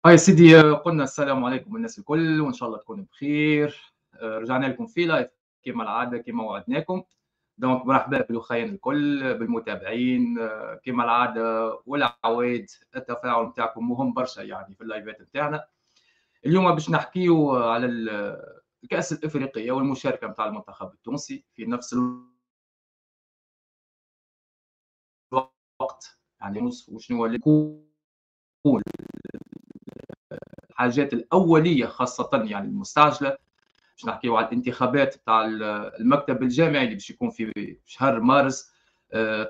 يا سيدي قلنا السلام عليكم الناس الكل وإن شاء الله تكونوا بخير. رجعنا لكم في لايف كما العادة كما وعدناكم. دونك مرحبا بالأخوين الكل بالمتابعين، كما العادة والعوايد. التفاعل نتاعكم مهم برشا يعني في اللايفات نتاعنا. اليوم باش نحكيو على الكأس الإفريقية والمشاركة نتاع المنتخب التونسي في نفس الوقت، يعني وشنو اللي يكون الحاجات الأولية خاصة يعني المستعجلة. باش نحكيو على الانتخابات تاع المكتب الجامعي اللي باش يكون في شهر مارس،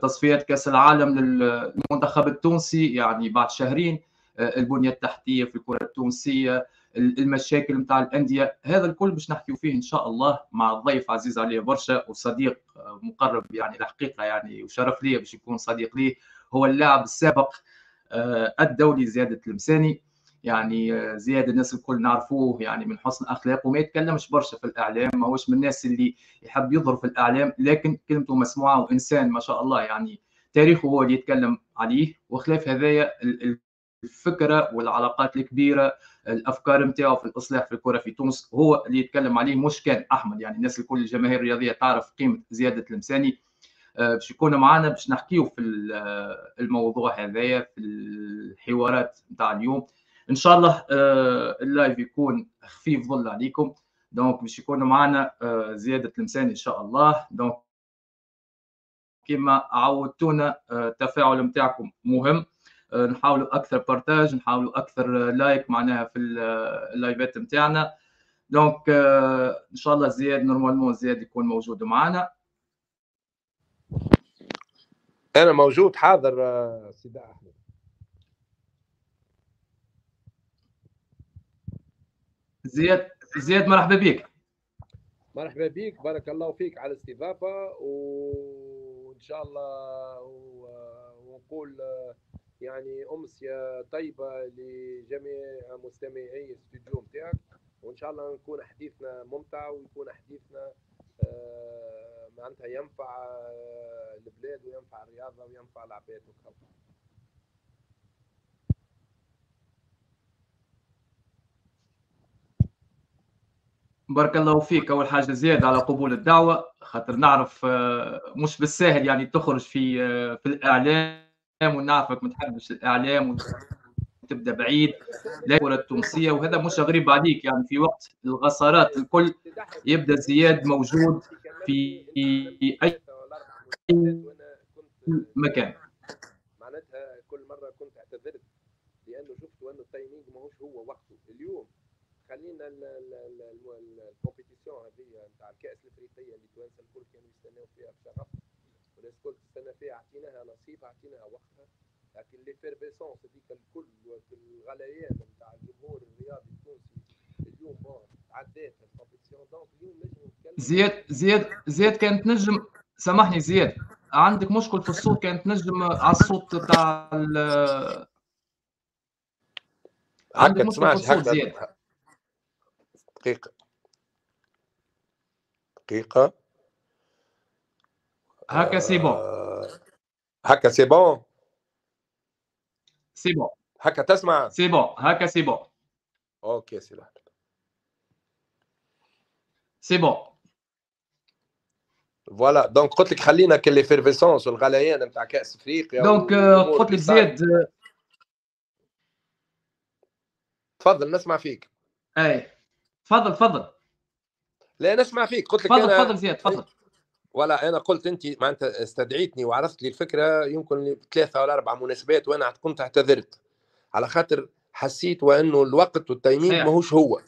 تصفيات كاس العالم للمنتخب التونسي يعني بعد شهرين، البنيه التحتيه في الكره التونسيه، المشاكل نتاع الانديه، هذا الكل باش نحكيو فيه ان شاء الله مع ضيف عزيز عليه برشا وصديق مقرب يعني الحقيقه، يعني وشرف لي باش يكون صديق لي. هو اللاعب السابق الدولي زياد التلمساني. يعني زياد الناس الكل نعرفوه يعني من حسن اخلاقه، وما يتكلمش برشا في الاعلام، ما هوش من الناس اللي يحب يظهر في الاعلام، لكن كلمته مسموعه وانسان ما شاء الله، يعني تاريخه هو اللي يتكلم عليه، وخلاف هذايا الفكره والعلاقات الكبيره، الافكار نتاعو في الاصلاح في الكره في تونس هو اللي يتكلم عليه، مش كان احمد. يعني الناس الكل الجماهير الرياضيه تعرف قيمه زياد التلمساني. باش يكون معنا باش نحكيو في الموضوع هذايا في الحوارات نتاع اليوم ان شاء الله. اللايف يكون خفيف ظل عليكم. دونك باش يكون معنا زيادة التلمساني ان شاء الله. دونك كما عودتونا التفاعل نتاعكم مهم. نحاولوا اكثر بارتاج، نحاولوا اكثر لايك معناها في اللايفات نتاعنا. دونك ان شاء الله زياد نورمالمون زياد يكون موجود معنا. انا موجود حاضر سيدي احمد. زياد مرحبا بك. مرحبا بك، بارك الله فيك على الاستضافه، وان شاء الله ونقول يعني امسيه طيبه لجميع مستمعي الاستوديو نتاعك، وان شاء الله نكون حديثنا ممتع ويكون حديثنا معناتها ينفع البلاد وينفع الرياضه وينفع العباد والخلق. بارك الله فيك. اول حاجه زياد على قبول الدعوه، خاطر نعرف مش بالساهل يعني تخرج في الاعلام، ونعرفك ما تحبش الاعلام وتبدا بعيد لا الكره التونسيه، وهذا مش غريب عليك. يعني في وقت الغصارات الكل يبدا زياد موجود في اي مكان. معناتها كل مره كنت اعتذرت لانه شفت انه التايمينج ماهوش هو وقته اليوم. خلينا الكومبيتيسيون هذه نتاع الكاس الافريقيه اللي توانسه الكل كانوا يستناو فيها بشغف، والناس الكل تستنى فيها، اعطيناها نصيب، اعطيناها وقتها. لكن ليفيرفيسونس هذيك الكل والغليان نتاع الجمهور الرياضي التونسي اليوم عدات الكومبيتيسيون. دونك اليوم نجم نتكلم. زياد كانت نجم، سامحني زياد، عندك مشكل في الصوت، كانت نجم على الصوت تاع عندك هكا مشكل في تسمعش الصوت هكا؟ زياد. دقيقه دقيقه. هكا سي بون. هكا سي بون. سي بون. هكا تسمع؟ سي بون هكا سي بون. اوكي سي احمد. سي بون. فوالا دونك قلت لك خلينا كالليفيرفيسونس والغليان نتاع كاس افريقيا دونك والامور قلت اللي لك زياد. تفضل نسمع فيك. اي تفضل تفضل. لا نسمع فيك. قلت لك تفضل انا تفضل زياد تفضل. ولا انا قلت انت معناتها استدعيتني وعرضت لي الفكره يمكن 3 ولا 4 مناسبات، وانا كنت اعتذرت على خاطر حسيت وانه الوقت والتايمينج ماهوش هو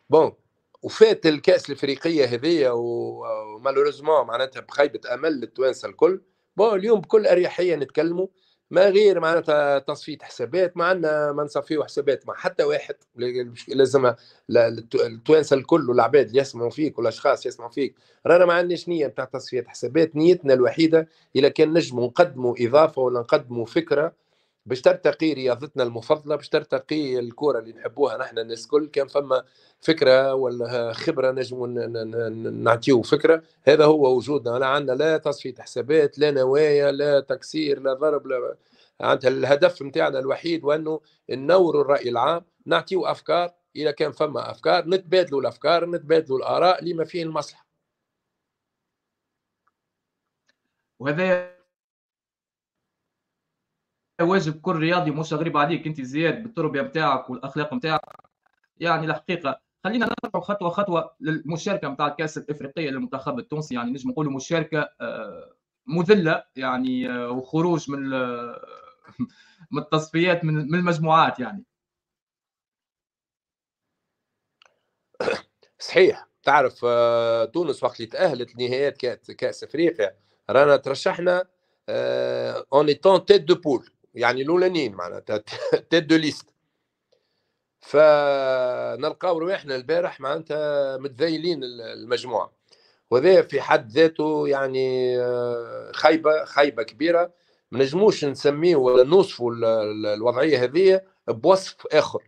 بون. وفات الكاس الافريقيه هذيا ومالوريزمون معناتها بخيبه امل للتوانسه الكل. بون اليوم بكل اريحيه نتكلموا، ما غير معناتها تصفيه حسابات، ما عندنا ما نصفيو حسابات مع حتى واحد. لازم التوانسه الكل والعباد اللي يسمعوا فيك والاشخاص يسمعوا فيك، رانا ما عندناش نيه نتاع تصفيه حسابات. نيتنا الوحيده اذا كان نجموا نقدموا اضافه ولا نقدموا فكره باش ترتقي رياضتنا المفضله، باش ترتقي الكره اللي نحبوها نحن الناس الكل. كان فما فكره ولا خبره نجموا نعطيو فكره، هذا هو وجودنا. لا عندنا لا تصفيه حسابات، لا نوايا، لا تكسير، لا ضرب، معناتها الهدف نتاعنا الوحيد وانه ننوروا الراي العام، نعطيو افكار، اذا كان فما افكار نتبادلوا الافكار، نتبادلوا الاراء لما فيه المصلحه. وهذا واجب كل رياضي، مش غريب عليك انت زياد بالتربيه نتاعك والاخلاق نتاعك. يعني الحقيقه خلينا نرجعوا خطوه خطوه للمشاركه نتاع الكاس الافريقيه للمنتخب التونسي. يعني نجم نقولوا مشاركه مذله يعني، وخروج من من التصفيات من المجموعات يعني. صحيح. تعرف تونس وقت اللي تأهلت لنهايات كأس افريقيا رانا ترشحنا اون ايتون تيت دو بول، يعني الاولانيين معناتها تيت دو ليست. فنلقاو رواحنا البارح معناتها متذيلين المجموعه، وهذا في حد ذاته يعني خيبه كبيره. ما نجموش نسميه ولا نوصفوا الوضعيه هذه بوصف اخر.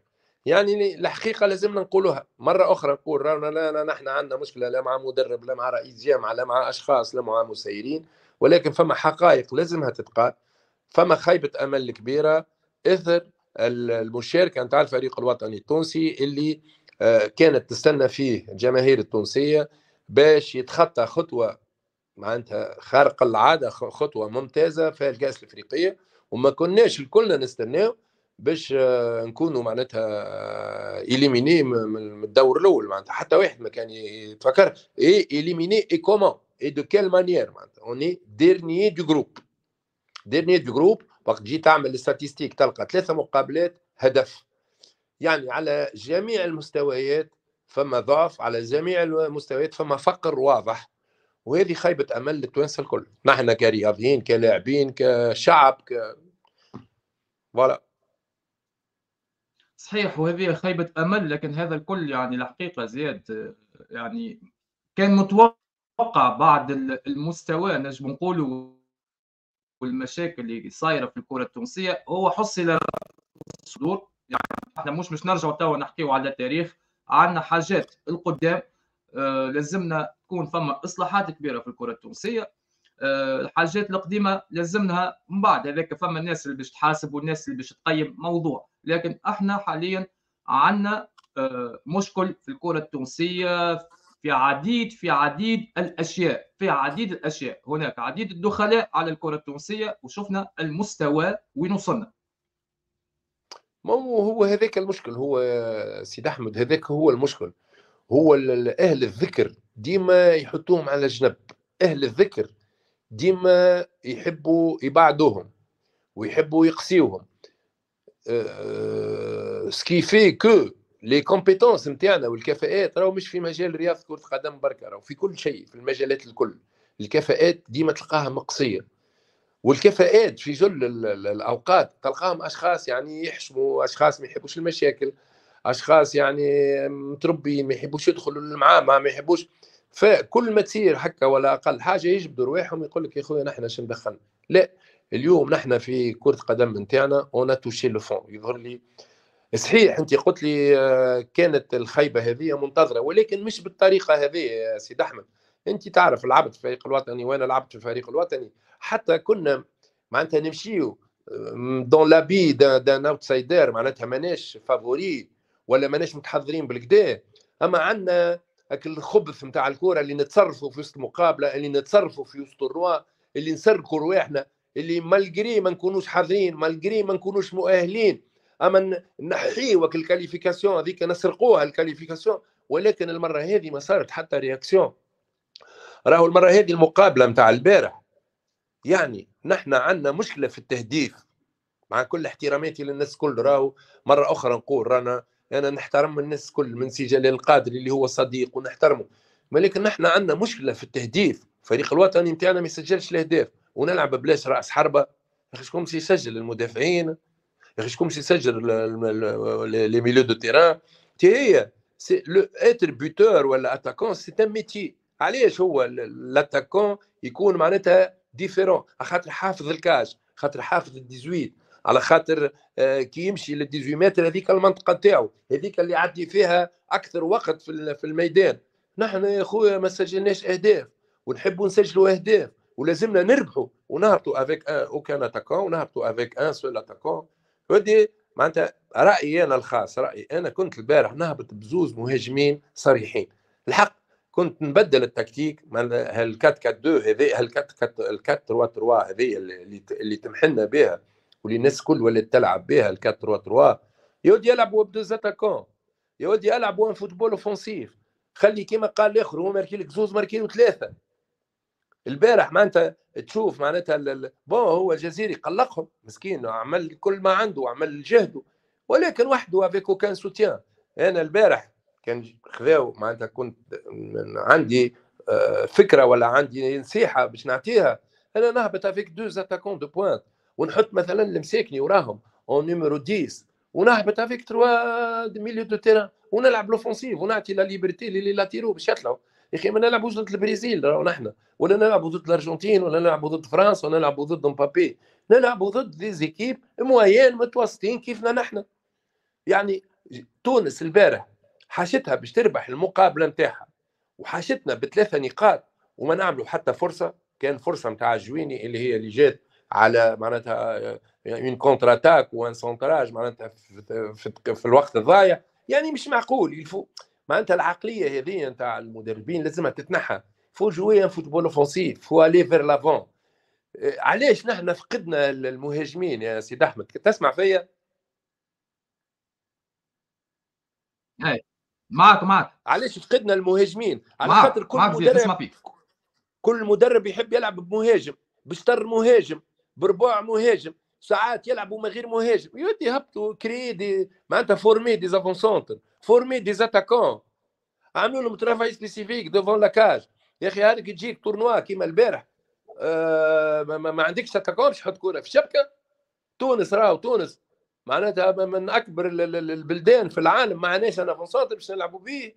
يعني الحقيقه لازمنا نقولوها مره اخرى، نقول رانا لا نحن عندنا مشكله لا مع مدرب لا مع رئيس جامعه لا مع اشخاص لا مع مسيرين، ولكن فما حقائق لازمها تتقال. فما خيبه امل كبيره اثر المشاركه نتاع الفريق الوطني التونسي اللي كانت تستنى فيه الجماهير التونسيه باش يتخطى خطوه معناتها خارقه العاده، خطوه ممتازه في الكاس الافريقيه، وما كناش الكلنا نستناو باش نكونوا معناتها إليميني من الدور الاول. معناتها حتى واحد ما كان يتفكر إليميني اي كومون اي دو كيل مانيير. معناتها اوني ديرنيي دو جروب، ديرنيي دو جروب. وقت جيت تعمل الاستاتيستيك تلقى 3 مقابلات هدف. يعني على جميع المستويات فما ضعف، على جميع المستويات فما فقر واضح، وهذه خيبة أمل للتوانسة الكل، نحن كرياضيين كلاعبين كشعب فوالا. صحيح، وهذه خيبة أمل، لكن هذا الكل يعني الحقيقة زياد يعني كان متوقع بعد المستوى نجم نقولوا والمشاكل اللي صايرة في الكرة التونسية. هو حصل الصدور. يعني احنا مش نرجعوا توا نحكيو على التاريخ، عندنا حاجات القدام. لازمنا تكون فما اصلاحات كبيره في الكره التونسيه. الحاجات القديمه لازمنها من بعد هذاك، فما الناس اللي باش تحاسب والناس اللي باش تقيم موضوع. لكن احنا حاليا عندنا مشكل في الكره التونسيه في عديد الاشياء، هناك عديد الدخلاء على الكره التونسيه، وشفنا المستوى وين وصلنا. ما هو هذاك المشكل، هو سيد أحمد هذاك هو المشكل. هو أهل الذكر ديما يحطوهم على جنب، أهل الذكر ديما يحبوا يبعدوهم ويحبوا يقسيوهم. سكيفي كو لي كومبيتونس نتاعنا والكفاءات راهو مش في مجال رياضه كره القدم بركه، راهو في كل شيء في المجالات الكل. الكفاءات ديما تلقاها مقصيه، والكفاءات في جل الاوقات تلقاهم اشخاص يعني يحشموا، اشخاص ما يحبوش المشاكل، اشخاص يعني متربيين ما يحبوش يدخلوا المعامة، ما يحبوش. فكل ما تصير حكه ولا اقل حاجه يجبدوا رواحهم يقول لك يا خويا نحن ايش ندخلنا. لا، اليوم نحن في كره قدم نتاعنا اون توشي لو فون. يظهر لي صحيح انت قلت لي كانت الخيبه هذه منتظره، ولكن مش بالطريقه هذه يا سيد احمد. انت تعرف لعبت في الفريق الوطني وانا لعبت في الفريق الوطني، حتى كنا معناتها نمشيو دون لابي دان اوتسايدر، معناتها ماناش فافوري ولا ماناش متحضرين بالكدا، اما عندنا الخبث نتاع الكوره اللي نتصرفوا في وسط المقابله، اللي نتصرفوا في وسط الروا، اللي نسرقوا رواحنا، اللي مالجري ما نكونوش حاضرين، مالجري ما نكونوش مؤهلين، اما نحيوك الكاليفيكاسيون هذيك نسرقوها الكاليفيكاسيون. ولكن المره هذه ما صارت حتى رياكسيون. راهو المره هذه المقابله نتاع البارح يعني نحن عندنا مشكله في التهديف، مع كل احتراماتي للناس كل. راهو مره اخرى نقول رانا انا نحترم الناس كل، من سي جلال القادري اللي هو صديق ونحترمه، ولكن نحن عندنا مشكله في التهديف. الفريق الوطني نتاعنا ما يسجلش الاهداف، ونلعب بلاش راس حربه. يا اخي شكون باش يسجل؟ المدافعين. يا اخي شكون باش يسجل لي ميليو دو تيران؟ تي هي سي لو اتر بوتور ولا اتاكون سي ان ميتي. علاش هو الاتاكون يكون معناتها ديفيرون؟ خاطر حافظ الكاج، خاطر حافظ ال18، على خاطر كي يمشي لل 18 متر هذيك المنطقه تاعو، هذيك اللي يعدي فيها اكثر وقت في الميدان. نحن يا خويا ما سجلناش اهداف، ونحبوا نسجلوا اهداف، ولازمنا نربحوا ونهبطوا افيك ان اوكان اتاكون ونهبطوا افيك ان سول اتاكون. ودي معناتها رايي انا الخاص، رايي انا كنت البارح نهبط بزوز مهاجمين صريحين. الحق كنت نبدل التكتيك، هال 4 4 2 هذه، هال 4 4 3 3 هذه اللي تمحلنا بها واللي الناس الكل ولات تلعب بها، ال 4 3 3. يا ودي يلعبوا بدوز اتاكون، يا ودي يلعبوا فوتبول اوفنسيف. خلي كيما قال الاخر، هو ماركي لك زوز ماركي له ثلاثه. البارح معناتها تشوف معناتها بون هو الجزيري قلقهم مسكين، عمل كل ما عنده وعمل جهده، ولكن وحده افيك كان سوتيان. انا البارح كان خذاو معناتها كنت عندي فكره ولا عندي نصيحه باش نعطيها، انا نهبط افيك دوز اتاكون دو بوينت ونحط مثلا المساكني وراهم اون نيميرو 10 ونهبط افيك 3 ميليو دو تيران ونلعب لوفونسيف ونعطي لا ليبرتي لي لاتيرو باش يطلعوا. يا اخي ما نلعبوش ضد البرازيل راهو نحن، ولا نلعبوا ضد الارجنتين، ولا نلعبوا ضد فرنسا، ولا نلعبوا ضد مبابي، نلعبوا ضد دي زيكيب موين متوسطين كيفنا نحن. يعني تونس البارح حاشتها باش تربح المقابله نتاعها وحاشتنا بثلاثه نقاط وما نعملوا حتى فرصه. كان فرصه نتاع جويني اللي هي اللي جات على معناتها اون كونتر اتاك وان سونتراج معناتها في الوقت الضايع. يعني مش معقول يلفو معناتها العقليه هذه نتاع المدربين لازمها تتنحى. فو جوي فوتبول اوفنسيف، فو الي فير لافون. علاش نحن فقدنا المهاجمين يا سيد احمد؟ تسمع فيا؟ اي معك علاش فقدنا المهاجمين؟ على خاطر معك زياد نسمع فيك. كل مدرب يحب يلعب بمهاجم، بشطر مهاجم، برباع مهاجم، ساعات يلعبوا من غير مهاجم. يودي هبطوا كري دي معناتها فورمي دي زافون سونتر، فورمي دي زاتاكون، عملوا لهم ترافاي سبيسيفيك دوفون لاكاج. يا اخي هذاك تجيك تورنوا كيما البارح ما عندكش اتاكون باش تحط كوره في الشبكه. تونس راهو تونس معناتها من اكبر البلدان في العالم، ما عندناش انا فونسونتر باش نلعبوا به.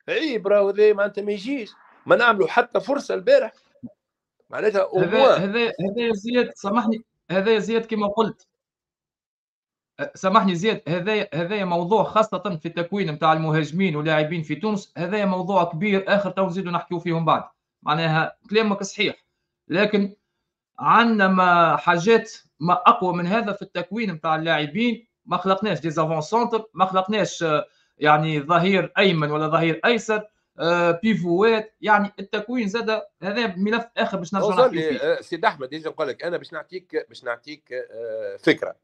عيب راهو ذي معناتها ما يجيش، ما نعملوا حتى فرصه البارح معناتها هذا زياد سامحني، هذا زياد كما قلت، سامحني زياد، هذايا موضوع خاصة في التكوين نتاع المهاجمين واللاعبين في تونس، هذايا موضوع كبير آخر تو نزيدوا نحكيو فيهم بعد. معناها كلامك صحيح، لكن عندنا ما حاجات ما اقوى من هذا في التكوين نتاع اللاعبين. ما خلقناش دي زافون سونتر، ما خلقناش يعني ظهير ايمن ولا ظهير ايسر، بيفوات. يعني التكوين زاد هذا ملف اخر باش نرجعوا نحكيو فيه. سيد احمد يجي نقول لك انا باش نعطيك فكره.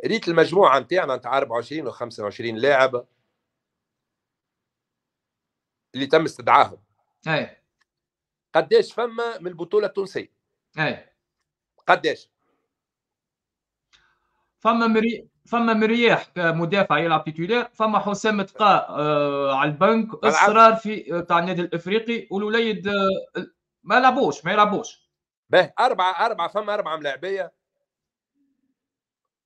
ريت المجموعه نتاعنا نتاع 24 و 25 لاعب اللي تم استدعائهم، اي قداش فما من البطوله التونسيه؟ اي قداش؟ فما مرياح كمدافع يلعب تيتولير، فما حسام تقاء على البنك، اصرار في تاع النادي الافريقي، والوليد ما يلعبوش. به أربعة فما 4 ملاعبية،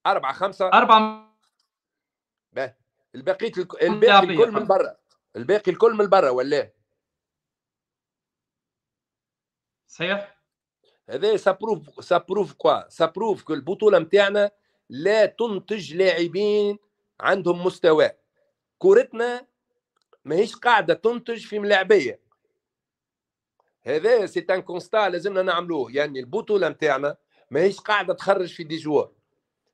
4 5 4 به الباقي الكل من برا، الباقي الكل من برا ولا صحيح. هذا سابروف كوا سابروف كو البطولة نتاعنا لا تنتج لاعبين عندهم مستوى. كورتنا ماهيش قاعدة تنتج في ملاعبية. هذا سي ان كونستا لازمنا نعملوه. يعني البطولة نتاعنا ماهيش قاعدة تخرج في دي جوار،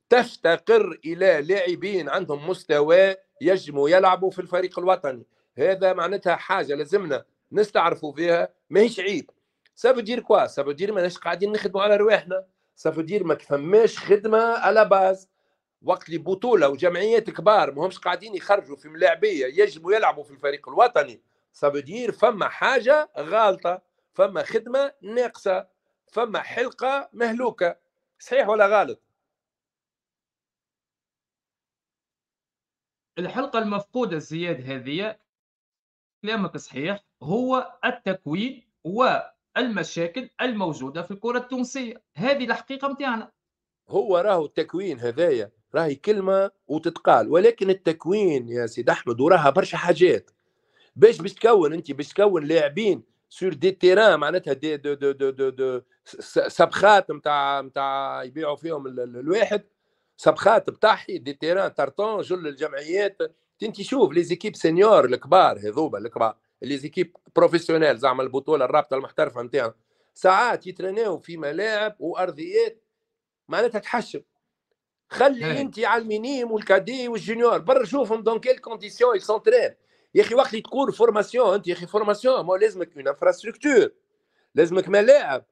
تفتقر الى لاعبين عندهم مستوى يجموا يلعبوا في الفريق الوطني. هذا معناتها حاجه لازمنا نستعرفوا فيها، ماهيش عيب. سافو كوا سافو ماناش قاعدين نخدموا على رواحنا، سافو ما فماش خدمه على باز. وقت اللي بطوله وجمعيات كبار ما همش قاعدين يخرجوا في ملاعبيه يجموا يلعبوا في الفريق الوطني، سافو فما حاجه غالطه، فما خدمه ناقصه، فما حلقه مهلوكه. صحيح ولا غلط؟ الحلقة المفقودة زياد هذه، كلامك صحيح، هو التكوين والمشاكل الموجودة في الكرة التونسية. هذه الحقيقة متاعنا. هو راهو التكوين هذايا راهي كلمة وتتقال، ولكن التكوين يا سيد أحمد وراها برشا حاجات. باش تكون أنت باش تكون لاعبين سور دي تيران معناتها دي سبخات نتاع يبيعوا فيهم الواحد، سبخات بتاعي دي تيران تارتون جل الجمعيات. انت شوف لي زيكيب سينيور الكبار هذوما الكبار، لي زيكيب بروفيسيونيل زعما البطوله الرابطه المحترفه نتاعنا، ساعات يترناو في ملاعب وارضيات معناتها تحشم. خلي انت على المينيم والكادي والجونيور برا شوفهم دون كيل كونديسيون يسونترين. يا اخي وقت اللي تقول فورماسيون انت يا اخي فورماسيون ما لازمك اون انفراستركتور، لازمك ملاعب،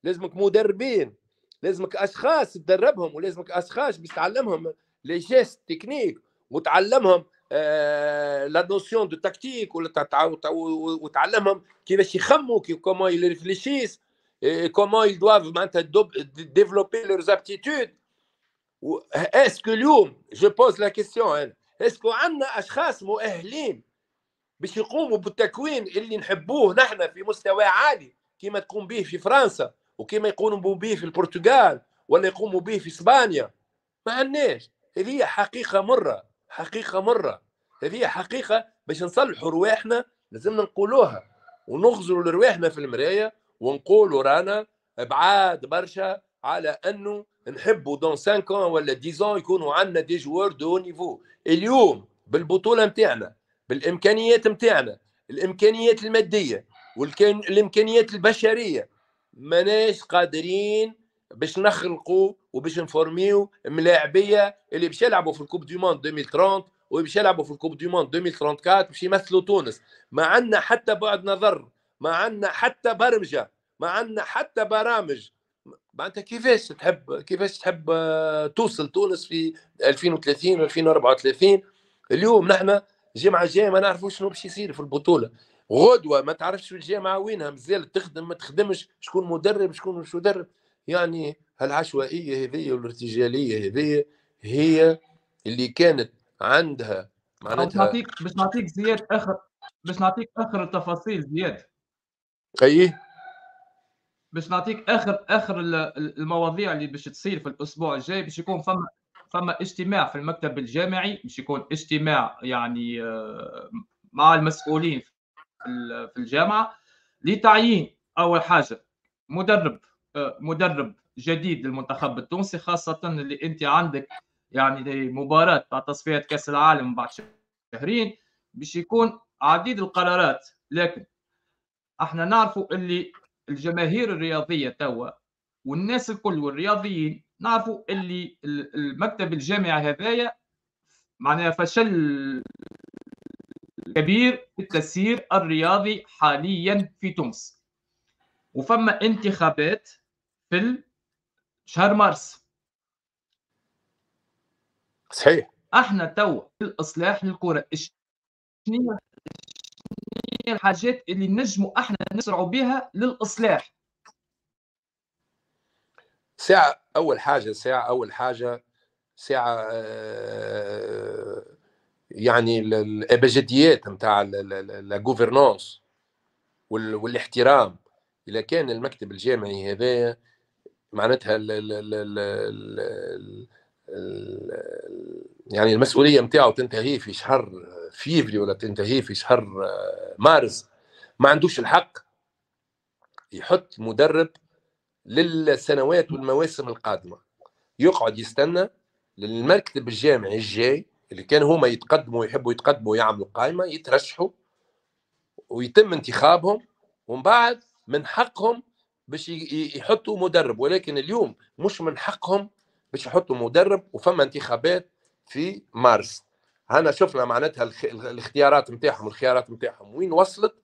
لازمك مدربين، لازمك اشخاص تدربهم، ولازمك اشخاص باش تعلمهم لي جيست تكنيك وتعلمهم لا نوسيون دو تكتيك وتعلمهم كيفاش يخموا كومون يريفليشيس كومون ils doivent معناتها développer leurs aptitudes. اسكو اليوم جو بوز لا كيستيون انا اسكو عندنا اشخاص مؤهلين باش يقوموا بالتكوين اللي نحبوه نحن في مستوى عالي كما تقوم به في فرنسا وكما يقوموا به في البرتغال ولا يقوموا به في اسبانيا؟ ما عندناش. هذه حقيقه مره، حقيقه مره، هذه حقيقه باش نصلحوا رواحنا لازمنا نقولوها ونغزروا لرواحنا في المرايه ونقولوا رانا بعاد برشا على انه نحبوا دون 5 ولا 10 يكونوا عندنا دي جوار دو نيفو. اليوم بالبطوله نتاعنا، بالامكانيات نتاعنا، الامكانيات الماديه والامكانيات البشريه، ماناش قادرين باش نخلقوا وباش نفورميو ملاعبيه اللي باش يلعبوا في الكوب دي موند 2030 وباش يلعبوا في الكوب دي موند 2034 باش يمثلوا تونس. ما عندنا حتى بعد نظر، ما عندنا حتى برمجه، ما عندنا حتى برامج. انت كيفاش تحب توصل تونس في 2030 و 2034؟ اليوم نحن الجامعه الجايه ما نعرفوش شنو باش يصير في البطوله، غدوه ما تعرفش الجامعه وينها، مازال تخدم ما تخدمش، شكون مدرب شكون مش مدرب. يعني هالعشوائيه هذه والارتجاليه هذه هي اللي كانت عندها معناتها. باش نعطيك زياد اخر التفاصيل زياد. اي باش نعطيك اخر المواضيع اللي باش تصير في الاسبوع الجاي. باش يكون فما اجتماع في المكتب الجامعي، باش يكون اجتماع يعني مع المسؤولين في الجامعه لتعيين اول حاجه مدرب جديد للمنتخب التونسي، خاصه اللي انت عندك يعني مباراه تاع تصفيه كاس العالم بعد شهرين. باش يكون عديد القرارات، لكن احنا نعرفوا اللي الجماهير الرياضيه توا والناس الكل والرياضيين نعرفوا اللي المكتب الجامعي هذايا معناها فشل كبير في التسيير الرياضي حاليا في تونس. وفما انتخابات في شهر مارس. صحيح. احنا توا في الاصلاح للكره، شنو هي الحاجات اللي نجموا احنا نسرعوا بها للاصلاح؟ ساعة أول حاجة يعني الأبجديات نتاع لا غوفرنانس والاحترام. إذا كان المكتب الجامعي هذا معناتها يعني المسؤولية نتاعو تنتهي في شهر فيفري ولا تنتهي في شهر مارس، ما عندوش الحق يحط مدرب للسنوات والمواسم القادمه. يقعد يستنى للمكتب الجامعي الجاي اللي كان هما يحبوا يتقدموا يعملوا قائمه يترشحوا ويتم انتخابهم، ومن بعد من حقهم باش يحطوا مدرب. ولكن اليوم مش من حقهم باش يحطوا مدرب وفما انتخابات في مارس. هنا شفنا معناتها الخيارات نتاعهم وين وصلت.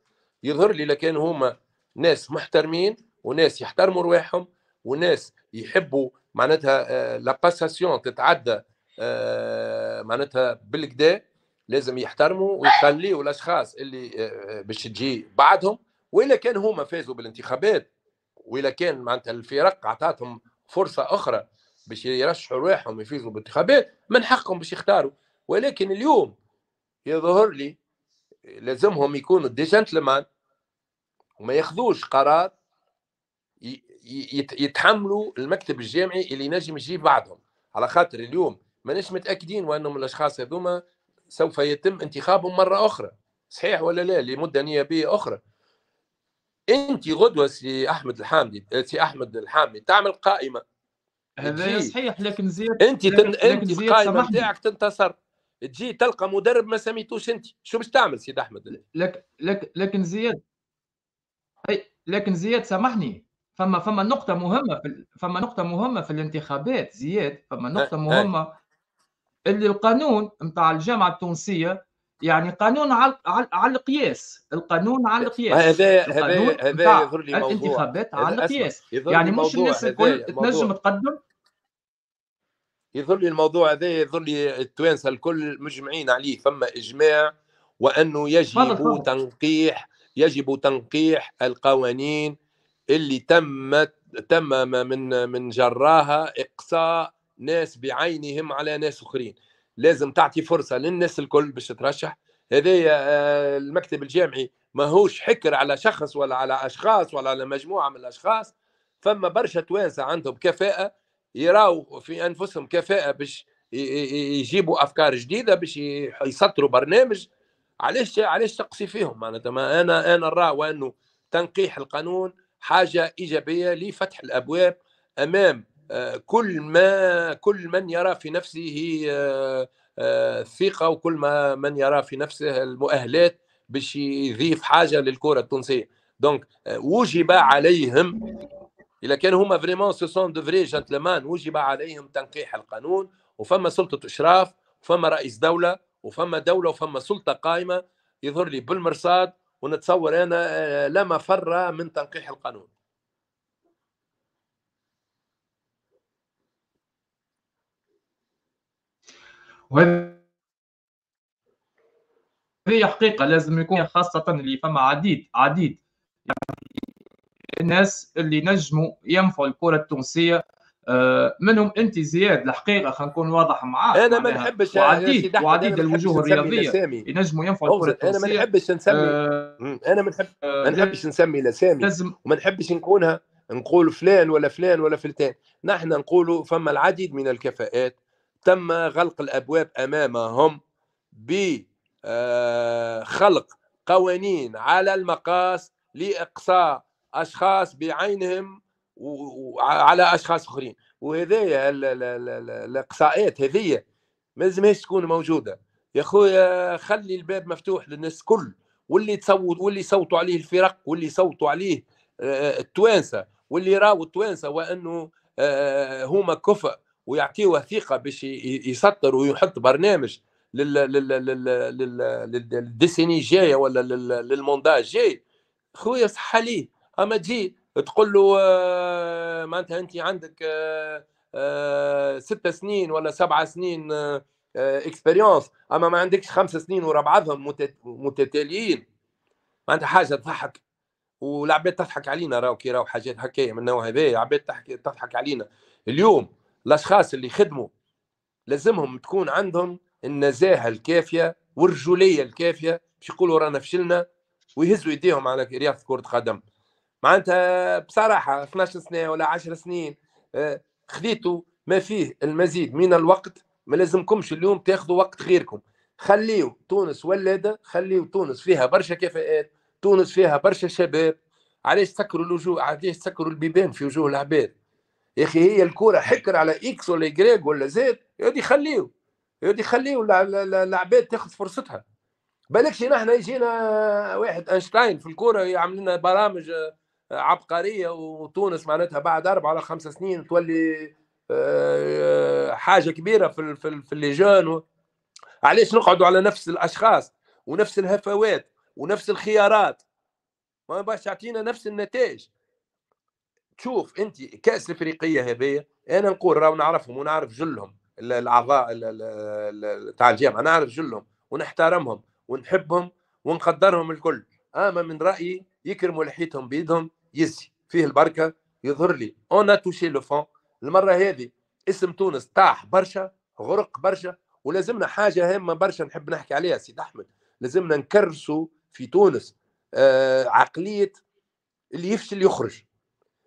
يظهر لي لكن هما ناس محترمين وناس يحترموا رواحهم وناس يحبوا معناتها لا باساسيون تتعدى معناتها بالكدا، لازم يحترموا ويخليوا الاشخاص اللي باش تجي بعدهم. والا كان هما فازوا بالانتخابات والا كان معناتها الفرق عطاتهم فرصه اخرى باش يرشحوا رواحهم يفيزوا بالانتخابات من حقهم باش يختاروا. ولكن اليوم يظهر لي لازمهم يكونوا دي جنتلمان وما ياخذوش قرار يتحملوا المكتب الجامعي اللي نجم يجيب بعدهم، على خاطر اليوم ماناش متاكدين وانهم الاشخاص هذوما سوف يتم انتخابهم مره اخرى، صحيح ولا لا، لمده نيابيه اخرى. انت غدوه سي احمد الحامي تعمل قائمه. هذا صحيح، لكن زياد انت لكن زياد القائمه نتاعك تنتصر، تجي تلقى مدرب ما سميتوش انت، شو باش تعمل سيد احمد؟ لكن زياد سامحني، فما نقطة مهمة فما نقطة مهمة في الانتخابات زياد، فما نقطة اي مهمة اللي القانون نتاع الجامعة التونسية يعني قانون على القياس، القانون على القياس، القانون هذا نتاع يظهر لي موضوع. الانتخابات على هذا اسمع، القياس، يظهر يعني لي مش موضوع الناس الكل هذايا تنجم موضوع تقدم. يظهر لي الموضوع هذا يظهر لي التوانسه الكل مجمعين عليه، فما اجماع وانه تفضل تفضل. يجب تنقيح القوانين اللي تم من جراها اقصاء ناس بعينهم على ناس اخرين. لازم تعطي فرصه للناس الكل باش تترشح. هذا المكتب الجامعي ماهوش حكر على شخص ولا على اشخاص ولا على مجموعه من الاشخاص. فما برشا توانسه عندهم كفاءه، يراو في انفسهم كفاءه باش يجيبوا افكار جديده، باش يسطروا برنامج. علاش تقصي فيهم؟ معناتها ما انا نرى وانه تنقيح القانون حاجه ايجابيه لفتح الابواب امام كل من يرى في نفسه الثقه، وكل من يرى في نفسه المؤهلات باش يضيف حاجه للكره التونسيه. دونك وجب عليهم، اذا كان هما فريمون سو سون دو فري جنتلمان، وجب عليهم تنقيح القانون. وفما سلطه اشراف، وفما رئيس دوله، وفما دوله، وفما سلطه قائمه يظهر لي بالمرصاد. ونتصور انا لا مفر من تنقيح القانون. وهذه حقيقة لازم يكون، خاصة اللي فما عديد الناس اللي نجموا ينفعوا الكرة التونسية، منهم انت زياد الحقيقه، خلينا نكون واضح معاك انا ما معناها، نحبش يا سيدي احمد، انا وعديد ما نحبش الوجوه نسمي الرياضيه الاسامي. ينجموا ينفعوا الكره انا ما التونسيه. نحبش نسمي آه، ما نحبش نسمي الاسامي، لازم. وما نحبش نقول فلان ولا فلان ولا فلتان. نحن نقولوا فما العديد من الكفاءات تم غلق الابواب امامهم بخلق قوانين على المقاس لاقصاء اشخاص بعينهم وعلى اشخاص اخرين. وهذايا الاقصاءات هذه ما لازمهاش تكون موجوده. يا خويا خلي الباب مفتوح للناس الكل، واللي تصوت واللي يصوتوا عليه الفرق، واللي يصوتوا عليه التوانسه، واللي راوا التوانسه وانه هما كفء ويعطيوه ثقه باش يسطر ويحط برنامج للديسيني الجايه ولا للمونداج الجاي. خويا صح عليه. اما تجي تقول له معناتها انت عندك 6 سنين ولا 7 سنين اكسبيريونس، اما ما عندكش 5 سنين ورا بعضهم متتاليين، معناتها حاجه تضحك. والعباد تضحك علينا، راهو كي راهو حاجات هكايا من النوع هذا، عباد تضحك علينا. اليوم الاشخاص اللي خدموا لازمهم تكون عندهم النزاهه الكافيه والرجوليه الكافيه باش يقولوا رانا فشلنا ويهزوا يديهم على رياضه كره قدم. معناتها بصراحه 12 سنه ولا 10 سنين خذيتوا ما فيه المزيد من الوقت، ما لازمكمش اليوم تاخذوا وقت غيركم. خليوا تونس ولاده، خليوا تونس فيها برشا كفاءات، تونس فيها برشا شباب. علاش تسكروا الوجوه؟ علاش تسكروا البيبان في وجوه العباد؟ يا اخي هي الكره حكر على اكس ولا يجريك ولا زيد، يودي خليوا العباد تاخذ فرصتها. بالكش نحن يجينا واحد اينشتاين في الكوره يعمل لنا برامج عبقريه، وتونس معناتها بعد 4 ولا 5 سنين تولي حاجه كبيره في الليجون. علاش نقعدوا على نفس الاشخاص ونفس الهفوات ونفس الخيارات؟ ما باش تعطينا نفس النتائج. تشوف انت كاس الافريقيه هذه، انا نقول راهو نعرفهم ونعرف جلهم الاعضاء تاع الجامعه، نعرف جلهم ونحترمهم ونحبهم ونقدرهم الكل. اما من رايي يكرموا لحيتهم بيدهم، يزي فيه البركه. يظهر لي اون توشي لو فون المره هذه، اسم تونس طاح برشا، غرق برشا. ولازمنا حاجه هامه برشا نحب نحكي عليها سيد احمد. لازمنا نكرسوا في تونس عقليه اللي يفشل يخرج.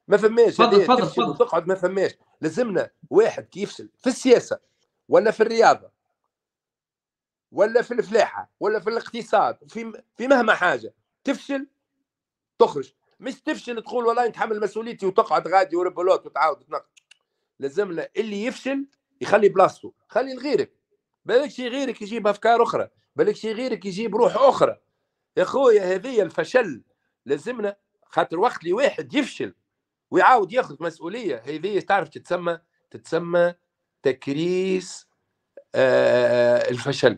ما فماش تفضل هذه تفضل تفشل تفضل. وتقعد، ما فماش. لازمنا واحد كي يفشل في السياسه ولا في الرياضه ولا في الفلاحه ولا في الاقتصاد، في مهما حاجه تفشل تخرج. مش تفشل تقول والله نتحمل مسؤوليتي وتقعد غادي وربلوت وتعاود تنقل. لازمنا اللي يفشل يخلي بلاصته، خلي لغيرك. بالك شي غيرك يجيب افكار اخرى، بالك شي غيرك يجيب روح اخرى. يا خويا هذه الفشل لازمنا، خاطر وقت اللي واحد يفشل ويعاود ياخذ مسؤوليه. هذه تعرف تتسمى تكريس الفشل.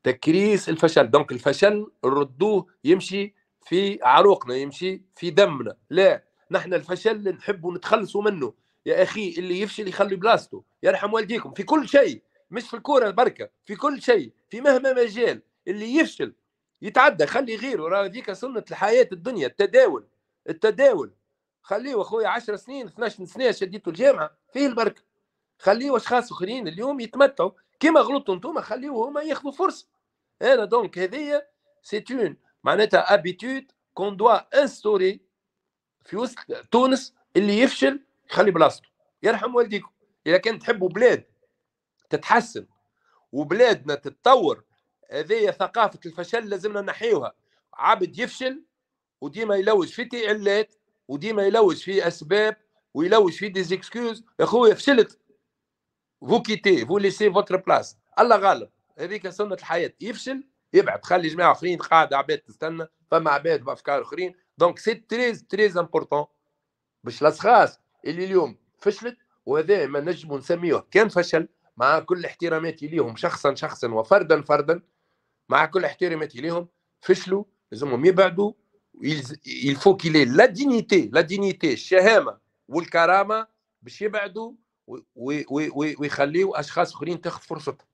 تكريس الفشل. دونك الفشل نردوه يمشي في عروقنا، يمشي في دمنا. لا، نحن الفشل نحب نتخلصوا منه يا اخي. اللي يفشل يخلي بلاصته، يرحم والديكم، في كل شيء، مش في الكوره بركه، في كل شيء، في مهما مجال. اللي يفشل يتعدى، خلي غيره. راه ذيك سنه الحياه الدنيا، التداول. خليه اخويا 10 سنين 12 سنه شديتوا الجامعه فيه البركه. خليه اشخاص اخرين اليوم يتمتعوا كما غلطوا انتم، خليوهم هما ياخذوا فرصه. انا دونك هذه سي اون معناتها ابيتود كون دوا انستوري في وسط تونس. اللي يفشل يخلي بلاصته، يرحم والديكم. اذا كان تحبوا بلاد تتحسن وبلادنا تتطور، هذه ثقافه الفشل لازمنا نحيوها. عبد يفشل وديما يلوج في علات، وديما يلوج في اسباب، ويلوج في ديزيكسكوز. يا خويا فشلت، فو كيتي فو ليسي فوتر بلاس، الله غالب. هذيك سنه الحياه. يفشل يبعد، خلي جماعه اخرين قاعده عباد تستنى، فما عباد بافكار اخرين. دونك سي تريز امبورطون باش الاشخاص اللي اليوم فشلت، وهذا ما نجموا نسميه كان فشل، مع كل احتراماتي ليهم شخصا وفردا، مع كل احتراماتي ليهم، فشلوا لازمهم يبعدوا. يلفو كيلي لا دينيتي الشهامه والكرامه باش يبعدوا ويخليوا اشخاص اخرين تاخذ فرصتهم.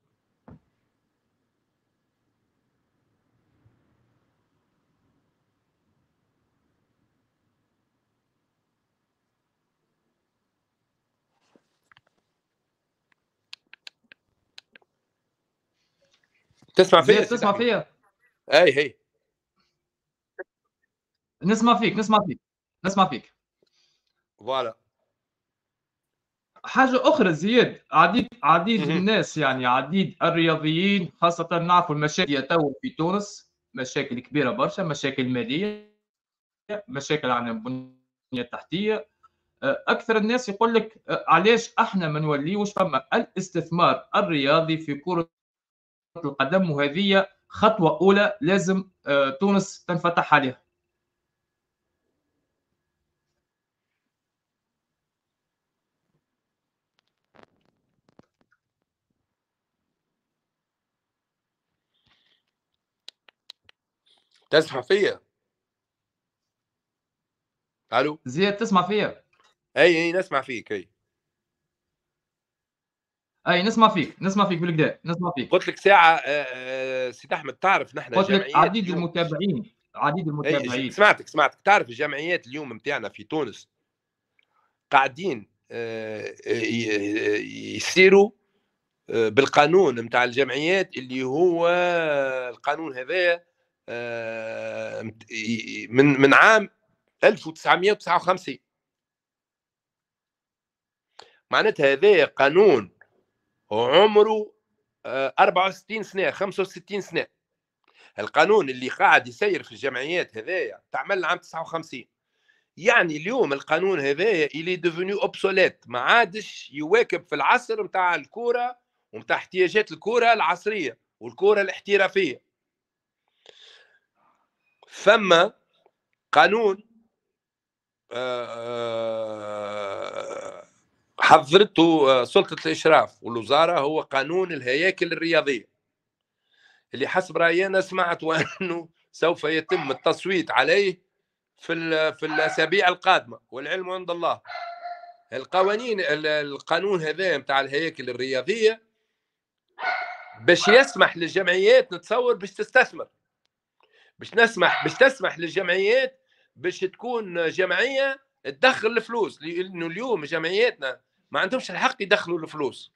تسمع فيا؟ زياد تسمع فيا؟ هي نسمع فيك. فوالا. حاجة أخرى زياد، عديد الناس، يعني عديد الرياضيين خاصة، نعرفوا المشاكل تو في تونس، مشاكل كبيرة برشا، مشاكل مالية، مشاكل عن البنية التحتية. أكثر الناس يقول لك علاش احنا ما نوليوش فما الاستثمار الرياضي في كرة القدم، وهذه خطوة أولى لازم تونس تنفتح عليها. تسمع فيا؟ الو زياد تسمع فيا؟ اي نسمع فيك. اي نسمع فيك بالكدا، نسمع فيك. قلت لك ساعه سيد احمد، تعرف نحن قلت لك جمعيات اليوم. عديد المتابعين. سمعتك. تعرف الجمعيات اليوم نتاعنا في تونس قاعدين يسيروا بالقانون نتاع الجمعيات، اللي هو القانون هذا من عام 1959. معناتها هذا قانون عمره 64 سنه 65 سنه. القانون اللي قاعد يسير في الجمعيات هذايا تعمل عام 59. يعني اليوم القانون هذايا اللي ديفوني اوبسوليت، ما عادش يواكب في العصر نتاع الكوره ونتاع احتياجات الكوره العصريه والكوره الاحترافيه. ثم قانون حضرته سلطه الاشراف والوزاره، هو قانون الهياكل الرياضيه، اللي حسب رايي انا سمعت وانه سوف يتم التصويت عليه في الاسابيع القادمه، والعلم عند الله. القانون هذا نتاع الهياكل الرياضيه باش يسمح للجمعيات، نتصور باش تستثمر، باش تسمح للجمعيات باش تكون جمعيه تدخل الفلوس، لانه اليوم جمعياتنا ما عندهمش الحق يدخلوا الفلوس.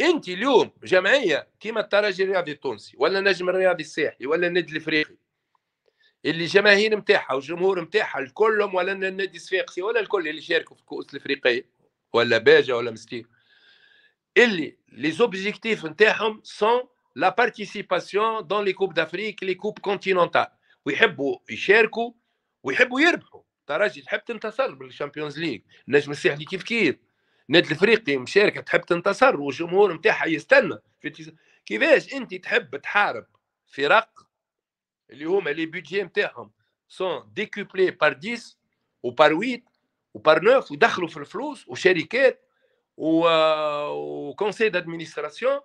انت اليوم جمعيه كيما الترجي الرياضي التونسي ولا النجم الرياضي الساحلي ولا النادي الافريقي، اللي جماهير نتاعها والجمهور نتاعها الكلهم، ولا النادي الصفاقسي ولا الكل اللي شاركوا في الكؤوس الافريقيه ولا باجه ولا مستير، اللي لي زوبجيكتيف نتاعهم سون لا بارتيسيباسيون دون لي كوب دافريك لي كوب كونتينونتال، ويحبوا يشاركوا ويحبوا يربحوا. ترجي تحب تنتصر بالشامبيونز ليغ، النجم الساحلي كيف النادي الافريقي مشاركه تحب تنتصر والجمهور نتاعها يستنى كيفاش انت تحب تحارب فرق اللي هما لي بودجي نتاعهم سون ديكوبلي بار 10 و بار 8 وبارنوف ودخلوا في الفلوس وشركات وكونسي دادمينستراسيون،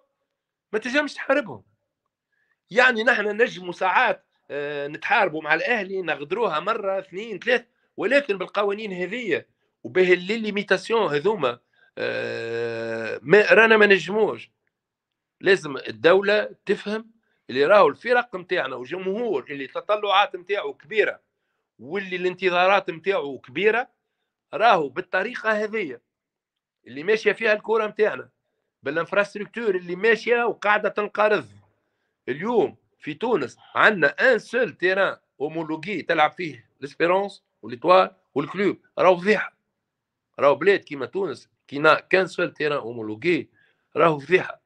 ما تنجمش تحاربهم. يعني نحن نجموا ساعات نتحاربوا مع الاهلي، نغدروها مره اثنين ثلاث، ولكن بالقوانين هذية وبه الليميتاسيون هذوما رانا ما نجموش. لازم الدوله تفهم اللي راهو الفرق نتاعنا وجمهور اللي التطلعات نتاعو كبيره واللي الانتظارات نتاعو كبيره، راهو بالطريقه هذه اللي ماشيه فيها الكره نتاعنا، بالانفراستركتور اللي ماشيه وقاعده تنقرض. اليوم في تونس عندنا ان سول تيران اومولوجي تلعب فيه ليسبيرونس وليتوال والكلوب، راهو فضيحه. راهو بلاد كيما تونس كي كان سول تيران اومولوجي راهو فضيحه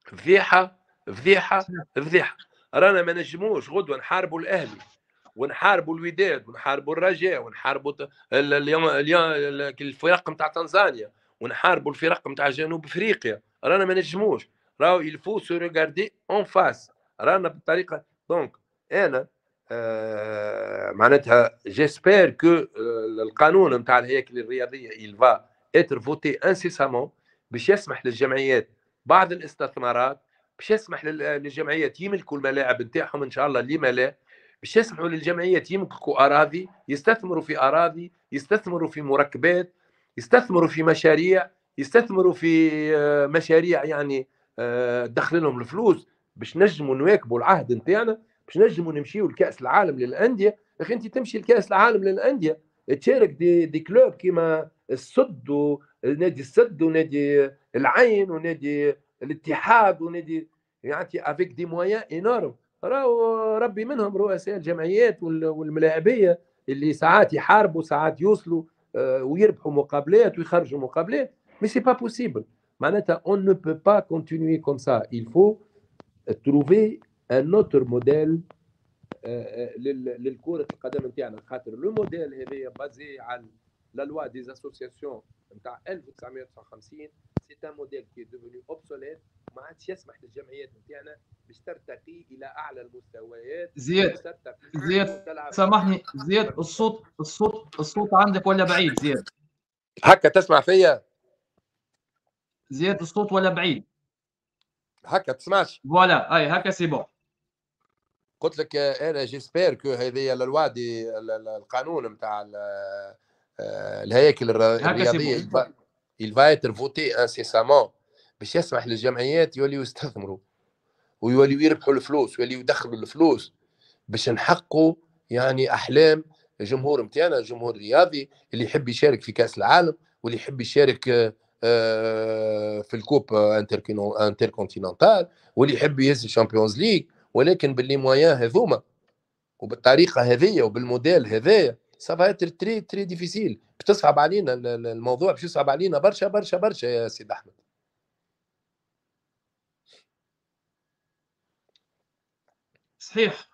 فضيحه فضيحه فضيحه. رانا ما نجموش غدوه نحاربوا الاهلي ونحاربوا الوداد ونحاربوا الرجاء ونحاربوا الفرق نتاع تنزانيا ونحاربوا الفرق نتاع جنوب افريقيا. رانا ما نجموش، راهو يلفو سو ريغاردي اون فاس. رانا بالطريقه دونك انا معناتها جيسبر كو القانون نتاع الهياكل الرياضيه il va être voté incessamment باش يسمح للجمعيات بعض الاستثمارات، باش يسمح للجمعيات يملكوا الملاعب نتاعهم ان شاء الله، لما لا، باش يسمحوا للجمعيات يملكوا اراضي، يستثمروا في اراضي، يستثمروا في مركبات، يستثمروا في مشاريع، يستثمروا في مشاريع يعني تدخل لهم الفلوس باش نجموا نواكبوا العهد نتاعنا، باش نجموا نمشيوا لكاس العالم للانديه. يا اخي انت تمشي لكاس العالم للانديه تشارك دي كلوب كيما السد ونادي السد ونادي العين ونادي الاتحاد ونادي يعني افيك دي مويان انورم. راهو ربي منهم رؤساء الجمعيات والملاعبيه اللي ساعات يحاربوا ساعات يوصلوا ويربحوا مقابلات ويخرجوا مقابلات، مي سي با بوسيبل. معناتها اون نو بو با كونتينيي كوم سا، il faut trouver un autre modèle للكرة القدم نتاعنا، خاطر لو موديل هذايا بازي على لا لوا دي اسوسياسيون نتاع 1959 سي ان موديل كي ديفوني اوبسوليت، ما عادش يسمح للجمعيات نتاعنا باش ترتقي الى اعلى المستويات. زياد سامحني زياد، الصوت عندك ولا بعيد زياد؟ هكا تسمع فيا زياد؟ الصوت ولا بعيد؟ هكا تسمعش؟ فوالا اي هكا سي بون. قلت لك انا جيسبر كو هذه الوادي القانون نتاع الهياكل الرياضيه il va être voté incessamment باش يسمح للجمعيات يوليوا يستثمروا ويوليوا يربحوا الفلوس ويوليوا يدخلوا الفلوس باش نحققوا يعني احلام الجمهور نتاعنا، الجمهور الرياضي اللي يحب يشارك في كاس العالم واللي يحب يشارك في الكوب انتركونتيننتال واللي يحب يهز الشامبيونز ليغ، ولكن باللي مويان هذوما وبالطريقه هذيا وبالموديل هذايا سافا اتر تري تري ديفيسيل. بتصعب علينا الموضوع، باش يصعب علينا برشا برشا برشا يا سيد احمد. صحيح،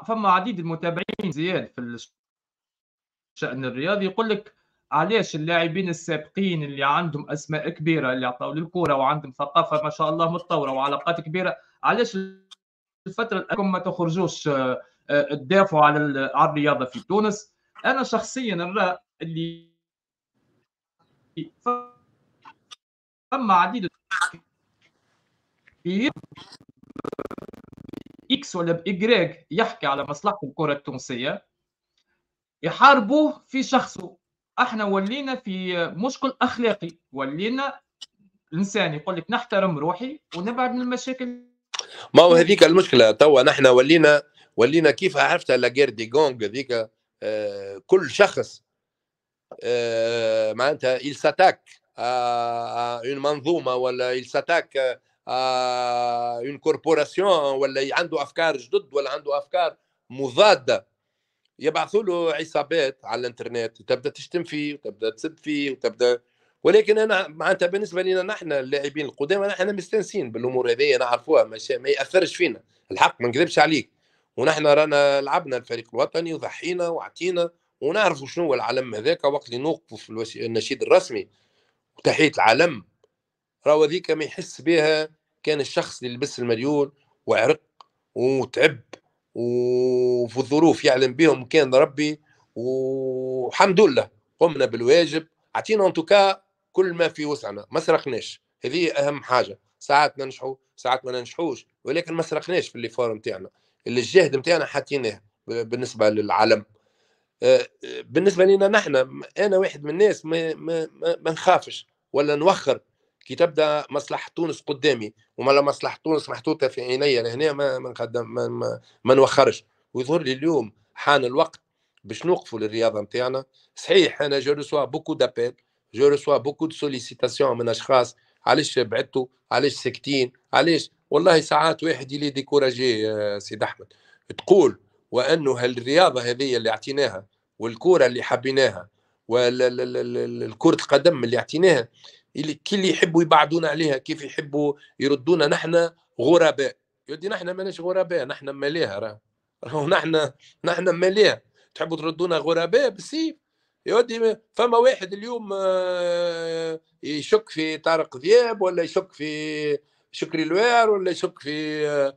فما عديد المتابعين زياد في الشأن الرياضي يقول لك علاش اللاعبين السابقين اللي عندهم اسماء كبيره اللي عطاو للكره وعندهم ثقافه ما شاء الله متطوره وعلاقات كبيره، علاش الفتره الأخيرة ما تخرجوش تدافعوا على الرياضه في تونس؟ انا شخصيا نرى اللي فما عديد اكس ولا بايجريك يحكي على مصلحه الكره التونسيه يحاربوه في شخصه. احنا ولينا في مشكل اخلاقي، ولينا انسان يقول لك نحترم روحي ونبعد من المشاكل. ما هو هذيك المشكله، توا نحن ولينا كيف عرفت لا غير دي غونغ هذيك. كل شخص معناتها il s'attaque à une منظومه ولا il s'attaque à une corporation ولا عنده افكار جدد ولا عنده افكار مضاده، يبعثوا له عصابات على الانترنت وتبدا تشتم فيه وتبدا تسب فيه وتبدا. ولكن انا معناتها بالنسبه لنا نحن اللاعبين القدامى نحن مستانسين بالامور هذه، نعرفوها ما ياثرش فينا الحق، ما نكذبش عليك. ونحن رانا لعبنا الفريق الوطني وضحينا وعطينا ونعرفوا شنو هو العلم هذاك. وقت اللي نوقفوا في النشيد الرسمي وتحيه العلم راهو هذيك ما يحس بها كان الشخص اللي لبس المليون وعرق وتعب وفي الظروف يعلم بهم كان ربي والحمد لله قمنا بالواجب، عطينا انتوكا كل ما في وسعنا، ما سرقناش، هذه اهم حاجه. ساعات ننجحوا ساعات ما ننجحوش، ولكن ما سرقناش في الليفور نتاعنا، اللي الجهد نتاعنا حاطينه بالنسبه للعالم. بالنسبه لنا نحن، انا واحد من الناس ما نخافش ولا نوخر كي تبدا مصلحه تونس قدامي، وما مصلحه تونس محطوطه في عيني لهنا ما نقدم ما نوخرش. ويظهر لي اليوم حان الوقت باش نوقفوا للرياضه نتاعنا. صحيح انا جو ريسوا بوكو دابيل، جو ريسوا بوكو دو سوليسيتاسيون من اشخاص، علاش بعدتوا، علاش ساكتين، علاش. والله ساعات واحد يلي ديكوراجي سيد احمد، تقول وانه هالرياضه هذه اللي اعطيناها والكره اللي حبيناها والكرة القدم اللي اعطيناها، كي اللي يحبوا يبعدونا عليها، كيف يحبوا يردونا نحن غرباء. يودي نحن ماناش غرباء، نحن مليها راهو نحن مليها. تحبوا تردونا غرباء بالسيف؟ يودي فما واحد اليوم يشك في طارق ذياب، ولا يشك في شكري لوير، ولا يشك في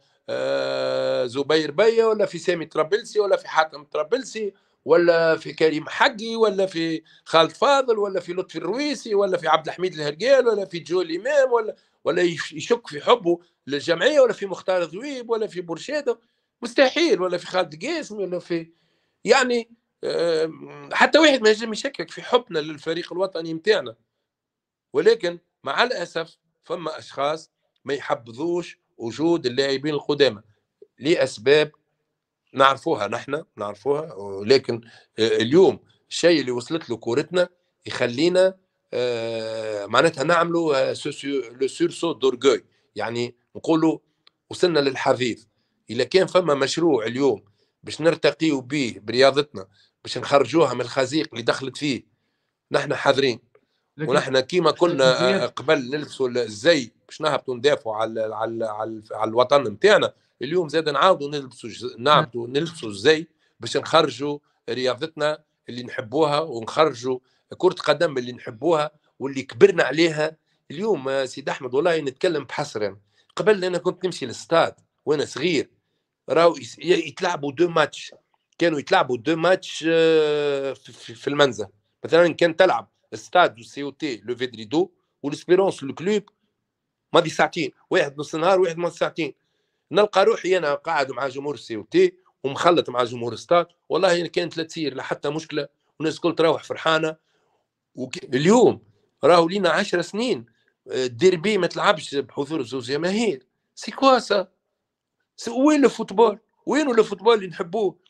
زبير بيا، ولا في سامي طرابلسي، ولا في حاتم طرابلسي، ولا في كريم حقي، ولا في خالد فاضل، ولا في لطفي الرويسي، ولا في عبد الحميد الهرقال، ولا في جو الامام، ولا يشك في حبه للجمعيه، ولا في مختار ذويب، ولا في برشاده، مستحيل، ولا في خالد قاسم، ولا في يعني حتى واحد ما ينجم يشكك في حبنا للفريق الوطني نتاعنا. ولكن مع الاسف فما اشخاص ما يحبذوش وجود اللاعبين القدامى لاسباب نعرفوها، نحن نعرفوها. ولكن اليوم الشيء اللي وصلت له كورتنا يخلينا معناتها نعملوا لو سورسو دورغوي، يعني نقولوا وصلنا للحضيض. اذا كان فما مشروع اليوم باش نرتقيوا به برياضتنا، باش نخرجوها من الخزيق اللي دخلت فيه، نحن حاضرين. ونحن كيما كنا قبل نلبسوا الزي باش نهبطوا ندافعوا على الوطن نتاعنا، اليوم زاد نعاودوا نلبسوا الزي باش نخرجوا رياضتنا اللي نحبوها، ونخرجوا كرة قدم اللي نحبوها واللي كبرنا عليها. اليوم سيد احمد والله نتكلم بحسرة، قبل انا كنت نمشي للستاد وانا صغير، راهو يتلعبوا دو ماتش، كانوا يتلعبوا دو ماتش في المنزل. مثلا كان تلعب استاد سي او تي لو فيدريدو والاسبيرونس الكلوب، ماضي ساعتين، واحد نص نهار واحد ماضي ساعتين، نلقى روحي انا قاعد مع جمهور السي او تي ومخلط مع جمهور الاستاد. والله كانت لا تصير لا حتى مشكله، والناس الكل تروح فرحانه. اليوم راهو لينا 10 سنين الديربي ما تلعبش بحضور زوج جماهير. سي كوا سا؟ وين الفوتبول؟ وينو الفوتبول اللي نحبوه؟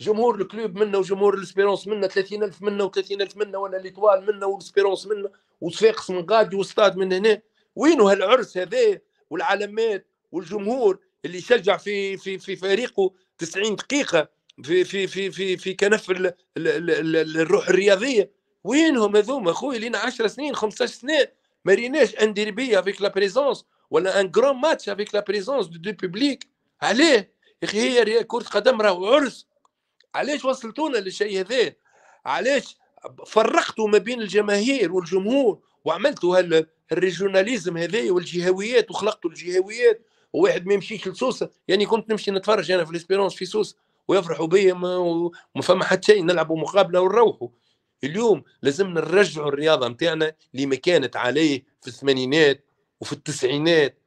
جمهور الكلوب منا وجمهور الاسبيرونس منا، 30,000 منا و30,000 منا، ولا ليتوال منا والاسبيرونس منا وصفاقس من غادي واستاد من هنا. وينو هالعرس هذا والعلامات والجمهور اللي يشجع في فريقه 90 دقيقه في كنف الروح الرياضيه؟ وينهم هذوما خويا؟ لينا 10 سنين 15 سنه ما ريناش ان ديربي افيك لا بريزونس، ولا ان جران ماتش افيك لا بريزونس دو بوبليك. عليه يا اخي؟ هي كره قدم راهو عرس. علاش وصلتونا للشيء هذا؟ علاش فرقتوا ما بين الجماهير والجمهور وعملتوا الريجوناليزم هذايا والجهويات، وخلقتوا الجهويات، وواحد ما يمشيش لسوسه؟ يعني كنت نمشي نتفرج انا في الاسبيرونس في سوسه ويفرحوا بيا وما فما حتى شيء، نلعبوا مقابله ونروحوا. اليوم لازمنا نرجعوا الرياضه نتاعنا اللي ما كانت عليه في الثمانينات وفي التسعينات.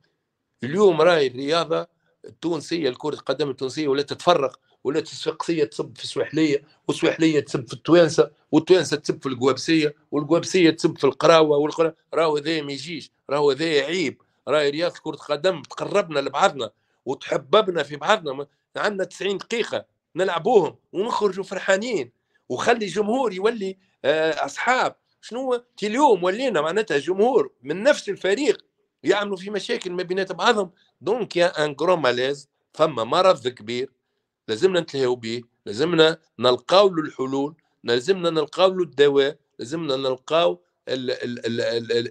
اليوم راهي الرياضه التونسيه، الكره القدم التونسيه ولا تتفرق، ولا الصفاقسيه تصب في السواحليه، والسواحليه تصب في التوانسه، والتوانسه تصب في القوابسيه، والقوابسيه تصب في القراوه راهو هذا ما يجيش، راهو هذا عيب. راهي رياضه كره القدم تقربنا لبعضنا وتحببنا في بعضنا. عندنا 90 دقيقه نلعبوهم ونخرجوا فرحانين، وخلي جمهور يولي اصحاب. شنو اليوم ولينا معناتها جمهور من نفس الفريق يعملوا في مشاكل ما بينات بعضهم. دونك يا ان جرون ماليز، فما مرض كبير لازمنا نتلهوا به، لازمنا نلقاو له الحلول، لازمنا نلقاو له الدواء، لازمنا نلقاو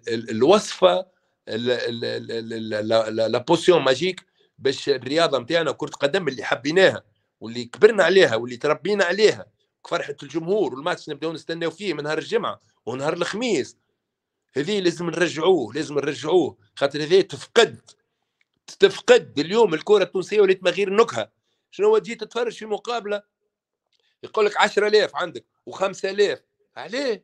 الوصفه، لا بوسيون ماجيك باش الرياضه نتاعنا كره القدم اللي حبيناها واللي كبرنا عليها واللي تربينا عليها، فرحه الجمهور والماتش نبداو نستناو فيه من نهار الجمعه ونهار الخميس، هذه لازم نرجعوه، لازم نرجعوه. خاطر هذه تفقد اليوم الكره التونسيه ولات ما غير نكهه. شنو تجي تتفرج في مقابله يقول لك 10,000 عندك و5000. عليه؟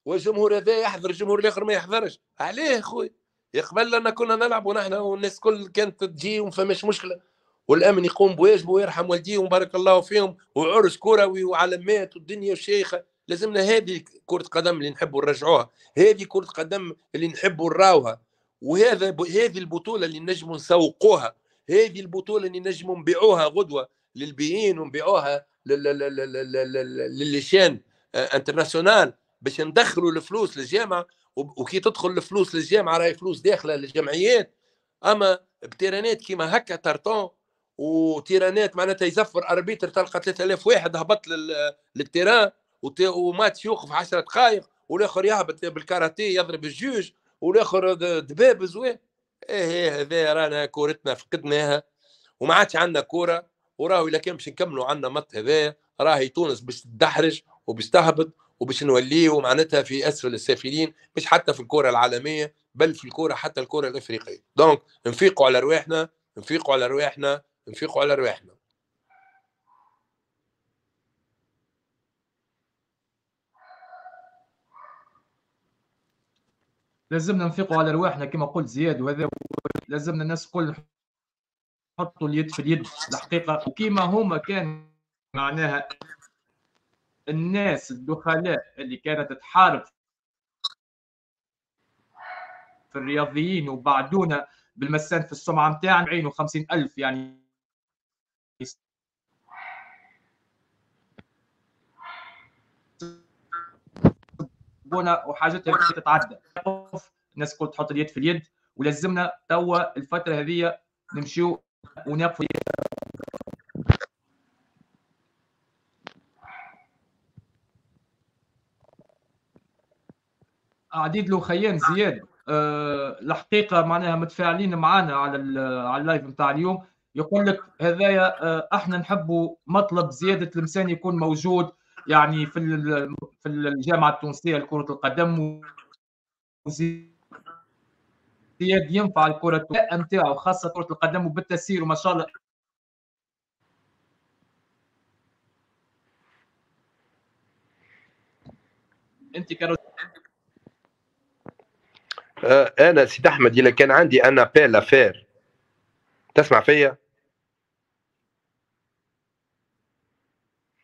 والجمهور هذا يحضر، الجمهور الاخر ما يحضرش. عليه خويا؟ يقبل لنا كنا نلعب ونحن والناس الكل كانت تجي وما فماش مشكله، والامن يقوم بواجبه ويرحم والديهم بارك الله فيهم، وعرس كروي وعلامات والدنيا شيخه. لازمنا هذه كره قدم اللي نحبوا نرجعوها، هذه كره قدم اللي نحبوا نراوها، هذه البطوله اللي نجموا نسوقوها، هذه البطوله اللي نجموا نبيعوها غدوه للبيئين ونبيعوها للشان انترناسيونال باش ندخلوا الفلوس للجامعه. وكي تدخل الفلوس للجامعه راهي فلوس داخله للجمعيات. اما بتيرانات كيما هكا تارتون وتيرانات معناتها يزفر اربيتر تلقى 3000 واحد هبط للتيران وماتش يوقف 10 دقائق والاخر يهبط بالكاراتيه يضرب الجوج والاخر دبابز ايه هذا رانا كورتنا فقدناها وما عادش عندنا كوره. وراهو الا كان باش نكملوا عندنا مط هذا راهي تونس باش تدحرج وباش تهبط وباش نوليو معناتها في اسفل السافلين، مش حتى في الكره العالميه بل في الكره حتى الكره الافريقيه. دونك نفيقوا على رواحنا، نفيقوا على رواحنا، نفيقوا على رواحنا. لازمنا نفيقوا على رواحنا كما قلت زياد، وهذا لازمنا الناس الكل يحطوا اليد في اليد الحقيقه. وكيما هما كان معناها الناس الدخلاء اللي كانت تحارب في الرياضيين وبعدونا بالمسان في السمعه نتاعنا 40,000 يعني وحاجتها تتعدى. الناس الكل تحط اليد في اليد، ولازمنا توا الفتره هذه نمشيو ونقفوا. عديد لوخيان زياد الحقيقه معناها متفاعلين معنا على اللايف نتاع اليوم، يقول لك هذايا احنا نحبوا مطلب زياده المساني يكون موجود يعني في الجامعه التونسيه لكره القدم، وزياد ينفع الكره نتاعو خاصه كره القدم وبالتسيير وما شاء الله. انت انا سيد احمد اذا كان عندي انا بيل افير تسمع فيا؟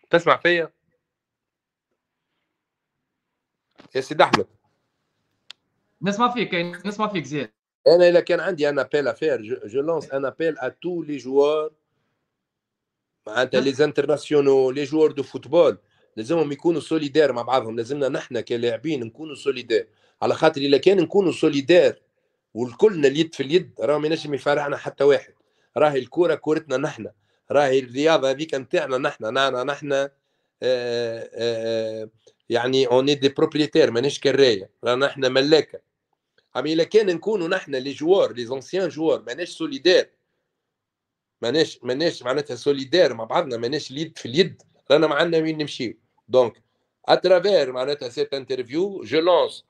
تسمع فيا يا سيد احمد؟ نسمع فيك زياد. انا اذا كان عندي انا بيل افير جو لونس ان ابيل ا تو لي جوار معناتها لي انترناسيونو لي جوار دو فوتبول لازمهم يكونوا سوليدير مع بعضهم. لازمنا نحن كلاعبين نكونوا سوليدير، على خاطر اذا كان نكونوا سوليدير والكلنا اليد في اليد راه ما ينجم يفارقنا حتى واحد. راهي الكوره كورتنا نحن، راهي الرياضه هذيك نتاعنا نحن يعني اوني دي بروبريتير ماناش كرايه، رانا نحن ملاكه. اما اذا كان نكونوا نحن لي جوار لي زونسيان جوار ماناش سوليدير، ماناش معناتها سوليدير مع بعضنا، ماناش اليد في اليد، رانا ما عندنا وين نمشيو. دونك اترافير معناتها سيت انترفيو جو لونس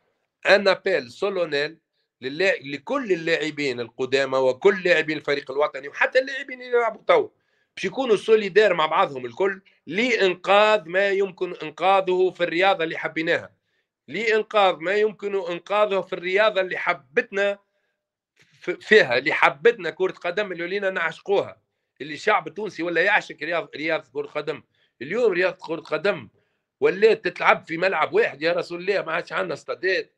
ان ابيل سولونيل لكل اللاعبين القدامى وكل لاعبين الفريق الوطني وحتى اللاعبين اللي يلعبوا تو باش يكونوا سوليدير مع بعضهم الكل لانقاذ ما يمكن انقاذه في الرياضه اللي حبيناها، لانقاذ ما يمكن انقاذه في الرياضه اللي حبتنا فيها، اللي حبتنا كره قدم اللي ولينا نعشقوها، اللي الشعب التونسي ولا يعشق رياضه كره قدم. اليوم رياضه كره قدم ولات تتلعب في ملعب واحد يا رسول الله، ما عادش عندنا استادات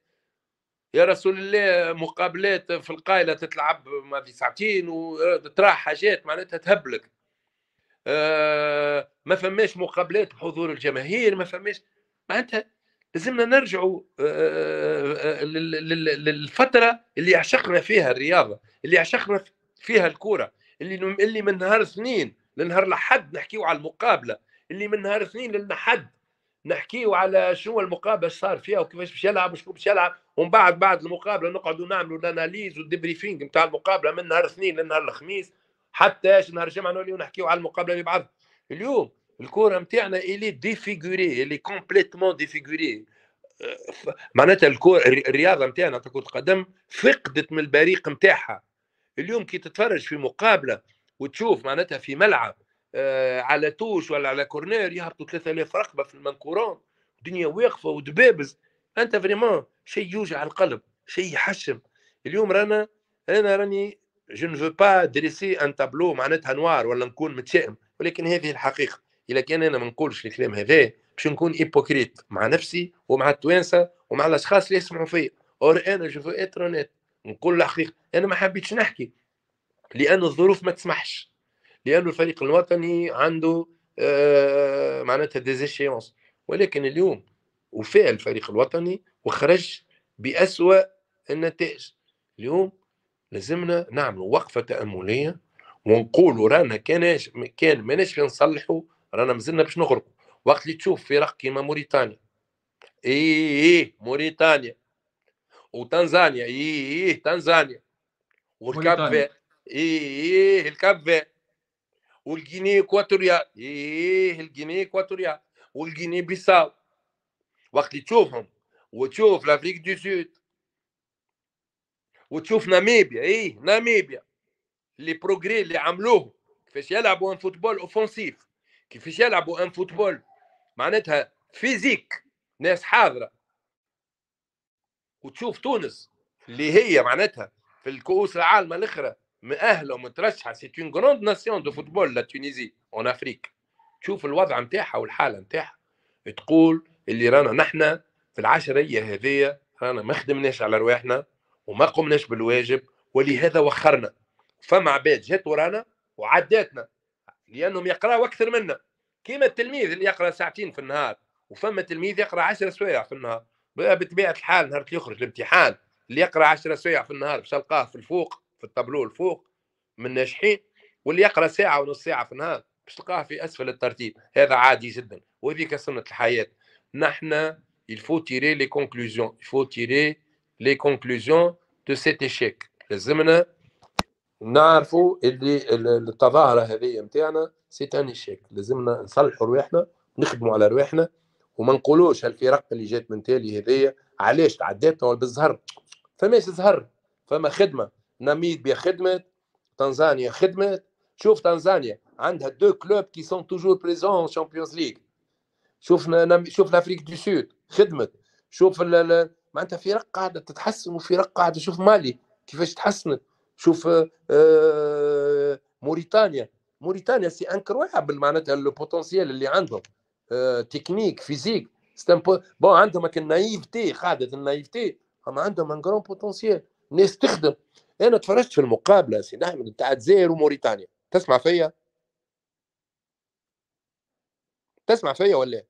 يا رسول الله، مقابلات في القايله تتلعب ما في ساعتين وتراح حاجات معناتها تهبلك. ما فماش مقابلات بحضور الجماهير، ما فماش معناتها. لازمنا نرجعوا للفتره اللي عشقنا فيها الرياضه، اللي عشقنا فيها الكوره، اللي من نهار اثنين لنهار الاحد نحكيو على المقابله، اللي من نهار اثنين للحد نحكيو على شنو المقابله صار فيها وكيفاش باش يلعب وشكون باش يلعب، ومن بعد المقابله نقعدوا نعملوا الاناليز والديبريفينغ نتاع المقابله من نهار الاثنين لنهار الخميس حتى نهار الجمعه نوليو نحكيو على المقابله اللي بعدها. اليوم الكره نتاعنا الي ديفيغوري، الي كومبليتمون ديفيغوري. معناتها الرياضه نتاعنا كره القدم فقدت من البريق نتاعها. اليوم كي تتفرج في مقابله وتشوف معناتها في ملعب على توش ولا على كورنير يهبطوا 3000 رقبه في المنكوران، الدنيا واقفه ودبابز. انت فريمون شيء يوجع القلب، شيء يحشم. اليوم انا راني جو نفو با دريسي ان تابلو معناتها نوار ولا نكون متشائم، ولكن هذه الحقيقه. اذا كان انا ما نقولش الكلام هذا باش نكون ايبوكريت مع نفسي ومع التوانسه ومع الاشخاص اللي يسمعوا فيا. اور انا جو فو اترونيت، نقول الحقيقه. انا ما حبيتش نحكي لان الظروف ما تسمحش، لانه الفريق الوطني عنده معناتها ديزيشيونس. ولكن اليوم وفاء الفريق الوطني وخرج بأسوأ النتائج. اليوم لازمنا نعملوا وقفه تامليه ونقولوا رانا كان ماناش نصلحوا، رانا مازلنا باش نغرقوا. وقت اللي تشوف فرق كيما موريتانيا، ايه موريتانيا، وتنزانيا، ايه تنزانيا، والكاب في، ايه الكاب في، والجيني اكواتوريال، ايه الجيني اكواتوريال، والجيني بيساو. وقت اللي تشوفهم وتشوف لافريك دو سود وتشوف ناميبيا، ايه ناميبيا لي بروغري اللي عملوه، كيفاش يلعبوا ان فوتبول اوفنسيف، كيفاش يلعبوا ان فوتبول معناتها فيزيك، ناس حاضره. وتشوف تونس اللي هي معناتها في الكؤوس العالم الاخرى مؤهله ومترشحه، سي اون غروند ناسيون دو فوتبول لا تونيزي اون افريك. تشوف الوضع نتاعها والحاله نتاعها، تقول اللي رانا نحن في العشريه هذيا رانا ما خدمناش على رواحنا وما قمناش بالواجب، ولهذا وخرنا. فما عباد جات ورانا وعداتنا لانهم يقراوا اكثر منا، كيما التلميذ اللي يقرا ساعتين في النهار، وفما تلميذ يقرا 10 سوايع في النهار. بطبيعه الحال نهار يخرج الامتحان اللي يقرا 10 سوايع في النهار باش تلقاه في الفوق في الطابلو الفوق من الناجحين، واللي يقرا ساعه ونص ساعه في النهار باش تلقاه في اسفل الترتيب. هذا عادي جدا، وهذيك سنه الحياه. نحن il faut tirer les conclusions، il faut tirer les conclusions de cet échec. لازمنا نعرفوا اللي التظاهره هذه نتاعنا سي ان ايشيك. لازمنا نصلحوا رواحنا، نخدموا على رواحنا، وما نقولوش الفرق اللي جات من تالي هذيا علاش تعداتنا ولا بالزهر. فماش زهر، فما خدمه. ناميبيا خدمت، تنزانيا خدمت. شوف تنزانيا عندها دو كلوب كي سون توجور بريزون شامبيونز ليغ. شوف لافريك دو سود خدمت. شوف معناتها فرق قاعده تتحسن وفرق قاعده. شوف مالي كيفاش تحسنت. شوف موريتانيا سي انكرويابل معناتها البوتنسيال اللي عندهم تكنيك فيزيك بون عندهم النايفتي قاعده النايفتي، اما عندهم ان جرون بوتنسيال ناس تخدم. انا تفرجت في المقابله سي احمد نتاع الجزائر وموريتانيا. تسمع فيا؟ تسمع فيا ولا؟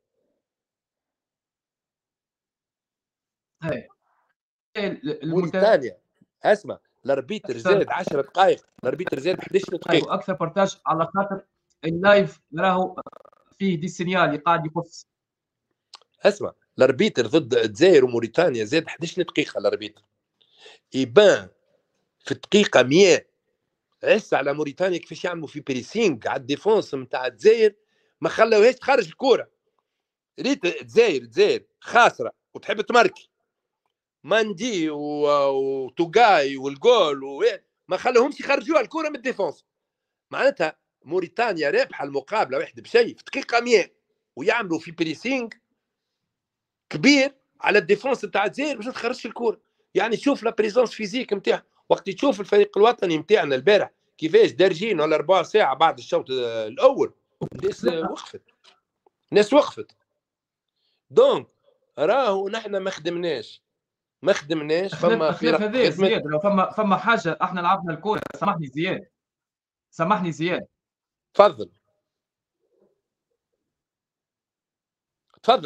موريتانيا اسمع، الاربيتر زاد 10 دقائق، الاربيتر زاد 11 دقيقه. واكثر بارتاج على خاطر اللايف راهو فيه دي سينيال قاعد يقص. اسمع، الاربيتر ضد الجزائر وموريتانيا زاد 11 دقيقه. الاربيتر يبان في الدقيقه 100 عس على موريتانيا كيفاش يعملوا في بريسينغ على الديفونس نتاع الجزائر، ما خلوهاش تخرج الكره. ريت الجزائر خاسره وتحب تماركي ماندي وتوغاي والجول ما خلوهمش يخرجوها الكره من الديفونس. معناتها موريتانيا رابحه المقابله واحد بشيء في دقيقه 100، ويعملوا في بريسينغ كبير على الديفونس نتاع الجزائر باش ما تخرجش الكره. يعني شوف لا بريزونس فيزيك نتاعها. وقت تشوف الفريق الوطني نتاعنا البارح كيفاش دارجين ولا 4 ساعه بعد الشوط الاول، الناس وقفت. دونك راهو نحن ما خدمناش فما فرق هذا زياد. لو فما حاجه احنا لعبنا الكوره. سامحني زياد تفضل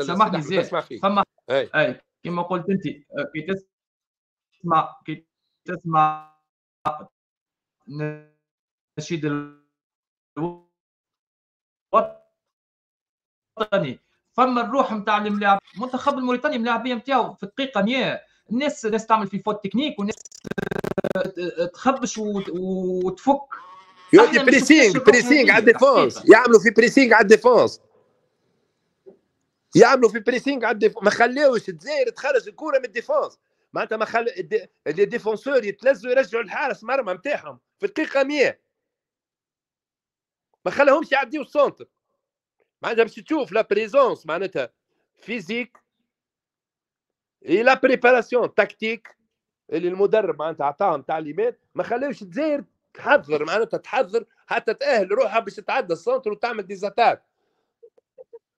سامحني زياد. تسمع فيك. فما اي كما قلت انت كي تسمع نشيد الوطني، فما الروح نتاع الملاعب. المنتخب الموريتاني الملاعبيه نتاعو في الدقيقه 100 الناس تعمل في فوت تكنيك وناس تخبش وتفك. يودي بريسينغ على الديفونس، يعملوا في بريسينغ على الديفونس، ما خليوش الجزائر تخرج الكره من الديفونس. معناتها ما خلى لي ديفونسور يتلزوا يرجعوا الحارس مرمى نتاعهم في الدقيقه 100. ما خلاهمش يعديوا السونتر. معناتها باش تشوف لا بريزونس معناتها فيزيك اي لا بريباراسيون تكتيك اللي المدرب معناتها عطاهم تعليمات، ما خلاوش الجزائر تحضر، معناتها تحضر حتى تاهل روحها باش تتعدى السونتر وتعمل ديزاتاك.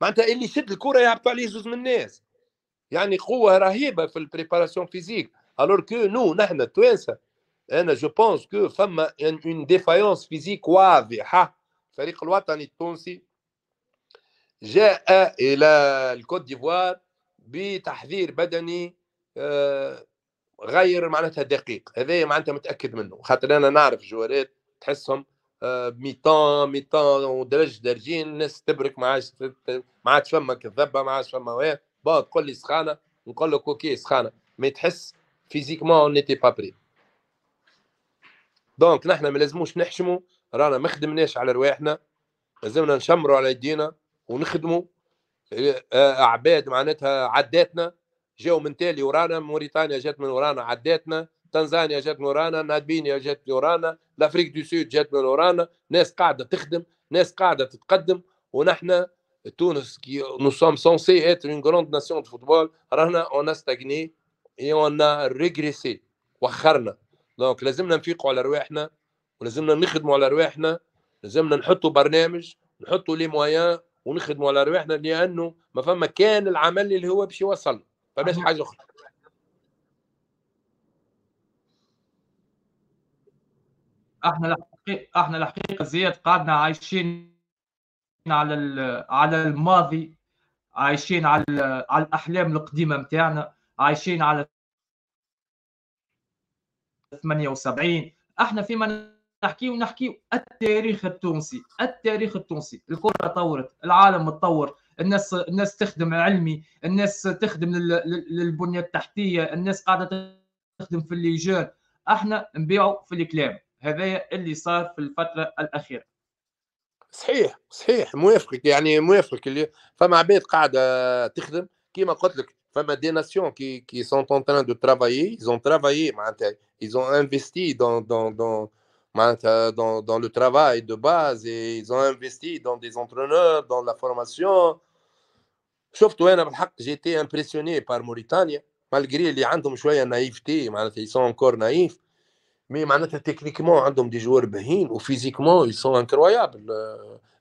معناتها اللي يشد الكره يهبطوا عليه زوز من الناس، يعني قوه رهيبه في البريباراسيون فيزيك. الور كو نو نحن التوانسه، انا جو بونس كو فما اون ديفايونس فيزيك واضحه. الفريق الوطني التونسي جاء الى الكوت ديفوار بتحذير بدني غير معناتها دقيق. هذا معناتها متاكد منه، خاطر انا نعرف جوارات تحسهم ميتان ميتان ودرج درجين، الناس تبرك ما عادش فما كذبه، ما عادش فما وين تقول لي سخانه نقول لك اوكي سخانه، ما تحس فيزيكمون نيتي با بري. دونك نحن ما لازموش نحشموا، رانا ما خدمناش على رواحنا، لازمنا نشمروا على يدينا ونخدموا. عباد معناتها عداتنا جاوا من تالي ورانا، موريتانيا جات من ورانا عداتنا، تنزانيا جات من ورانا، نادبينيا جات من ورانا، لافريك دو سود جات من ورانا، ناس قاعده تخدم، ناس قاعده تتقدم. ونحن تونس كي نو سوم سونسي اتر اون غروند ناسيون دو فوتبول، رانا اون استغني اي اون ريغريسي، وخرنا. دونك لازمنا نفيقوا على رواحنا، ولازمنا نخدموا على رواحنا، لازمنا نحطوا برنامج، نحطوا لي مويان ونخدموا على رواحنا، لانه ما فما كان العمل اللي هو باش يوصل، فماش حاجه اخرى. احنا الحقيقه زياد قعدنا عايشين على الماضي، عايشين على الاحلام القديمه نتاعنا، عايشين على 78. احنا فيما نحكيو التاريخ التونسي، التاريخ التونسي. الكره طورت، العالم تطور، الناس تخدم علمي، الناس تخدم للبنيه التحتيه، الناس قاعده تخدم في اللجان. احنا نبيعوا في الكلام. هذا اللي صار في الفتره الاخيره. صحيح صحيح، موافقك، يعني موافقك. اللي فما عباد قاعده تخدم كيما قلت لك، فما دي ناسيون كي سون اون تران دو ترافايي، ils ont travaillé معناتها ils ont investi dans معناتها dans le travail de base, et ils ont investi dans des entraîneurs, dans la formation. شفتوا انا بالحق جيتي امبرسيوني بار موريتانيا، مالغري اللي عندهم شويه نايفتي، معناتها يسون انكور نايف، مي معناتها تكنيكمون عندهم دي جوار باهين، وفيزيكمون يسون انكرويابل.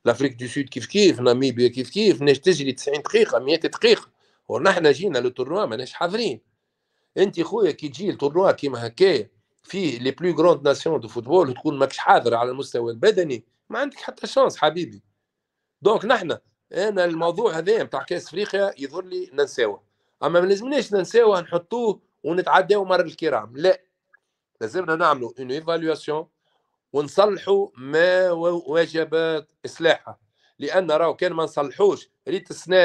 لافريك دو سود كيف كيف، ناميبيا كيف كيف، ناس تجري 90 دقيقه 100 دقيقه، ونحن جينا للتورنوا ماناش حاضرين. انت خويا كي تجي التورنوا كيما هكا فيه لي بلو غروند ناسيون دو فوتبول وتكون ماكش حاضر على المستوى البدني، ما عندك حتى شانس حبيبي. دونك نحن انا الموضوع هذا نتاع كاس افريقيا يظهر لي ننساوه، اما ما لازمناش ننساوه نحطوه ونتعداو مر الكرام، لا، لازمنا نعملوا اون ايفالواسيون ونصلحوا ما واجب اصلاحها. لان راهو كان ما نصلحوش ريت السنه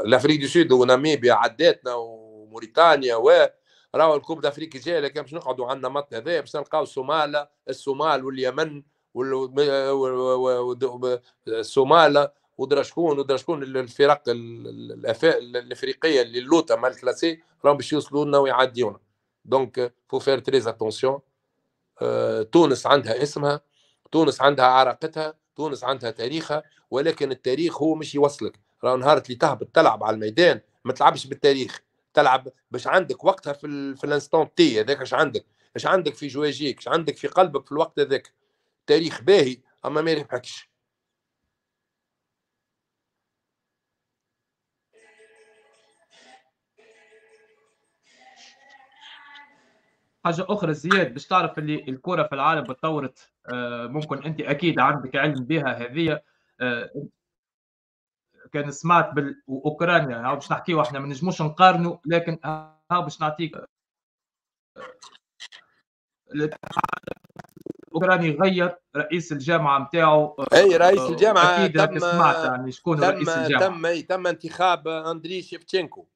لافريك دو سود وناميبيا عداتنا وموريتانيا، و راهو الكوب دافريك جايه، كان باش نقعدوا على النمط هذا باش نلقاو الصومال واليمن الصومال ودرا شكون الفرق الافريقيه اللي اللوطه مال كلاسي راهم باش يوصلوا لنا ويعديونا. دونك فو فير تريز اتونسيون. تونس عندها اسمها، تونس عندها عراقتها، تونس عندها تاريخها، ولكن التاريخ هو مش يوصلك. راهو نهار اللي تهبط تلعب على الميدان ما تلعبش بالتاريخ، تلعب باش عندك وقتها في الانستون تي هذاك، اش عندك في جواجيك، اش عندك في قلبك في الوقت هذاك. تاريخ باهي اما ما يربحكش. حاجه اخرى زياد، باش تعرف اللي الكره في العالم تطورت. ممكن انت اكيد عندك علم بها هذه. آه، كان سمعت باوكرانيا، هاو باش نحكيو، احنا ما نجموش نقارنوا، لكن هاو باش نعطيك. الاوكراني غير رئيس الجامعه نتاعو. اي رئيس الجامعه اكيد راك سمعت يعني شكون رئيس الجامعه. تم انتخاب اندري شيفتشينكو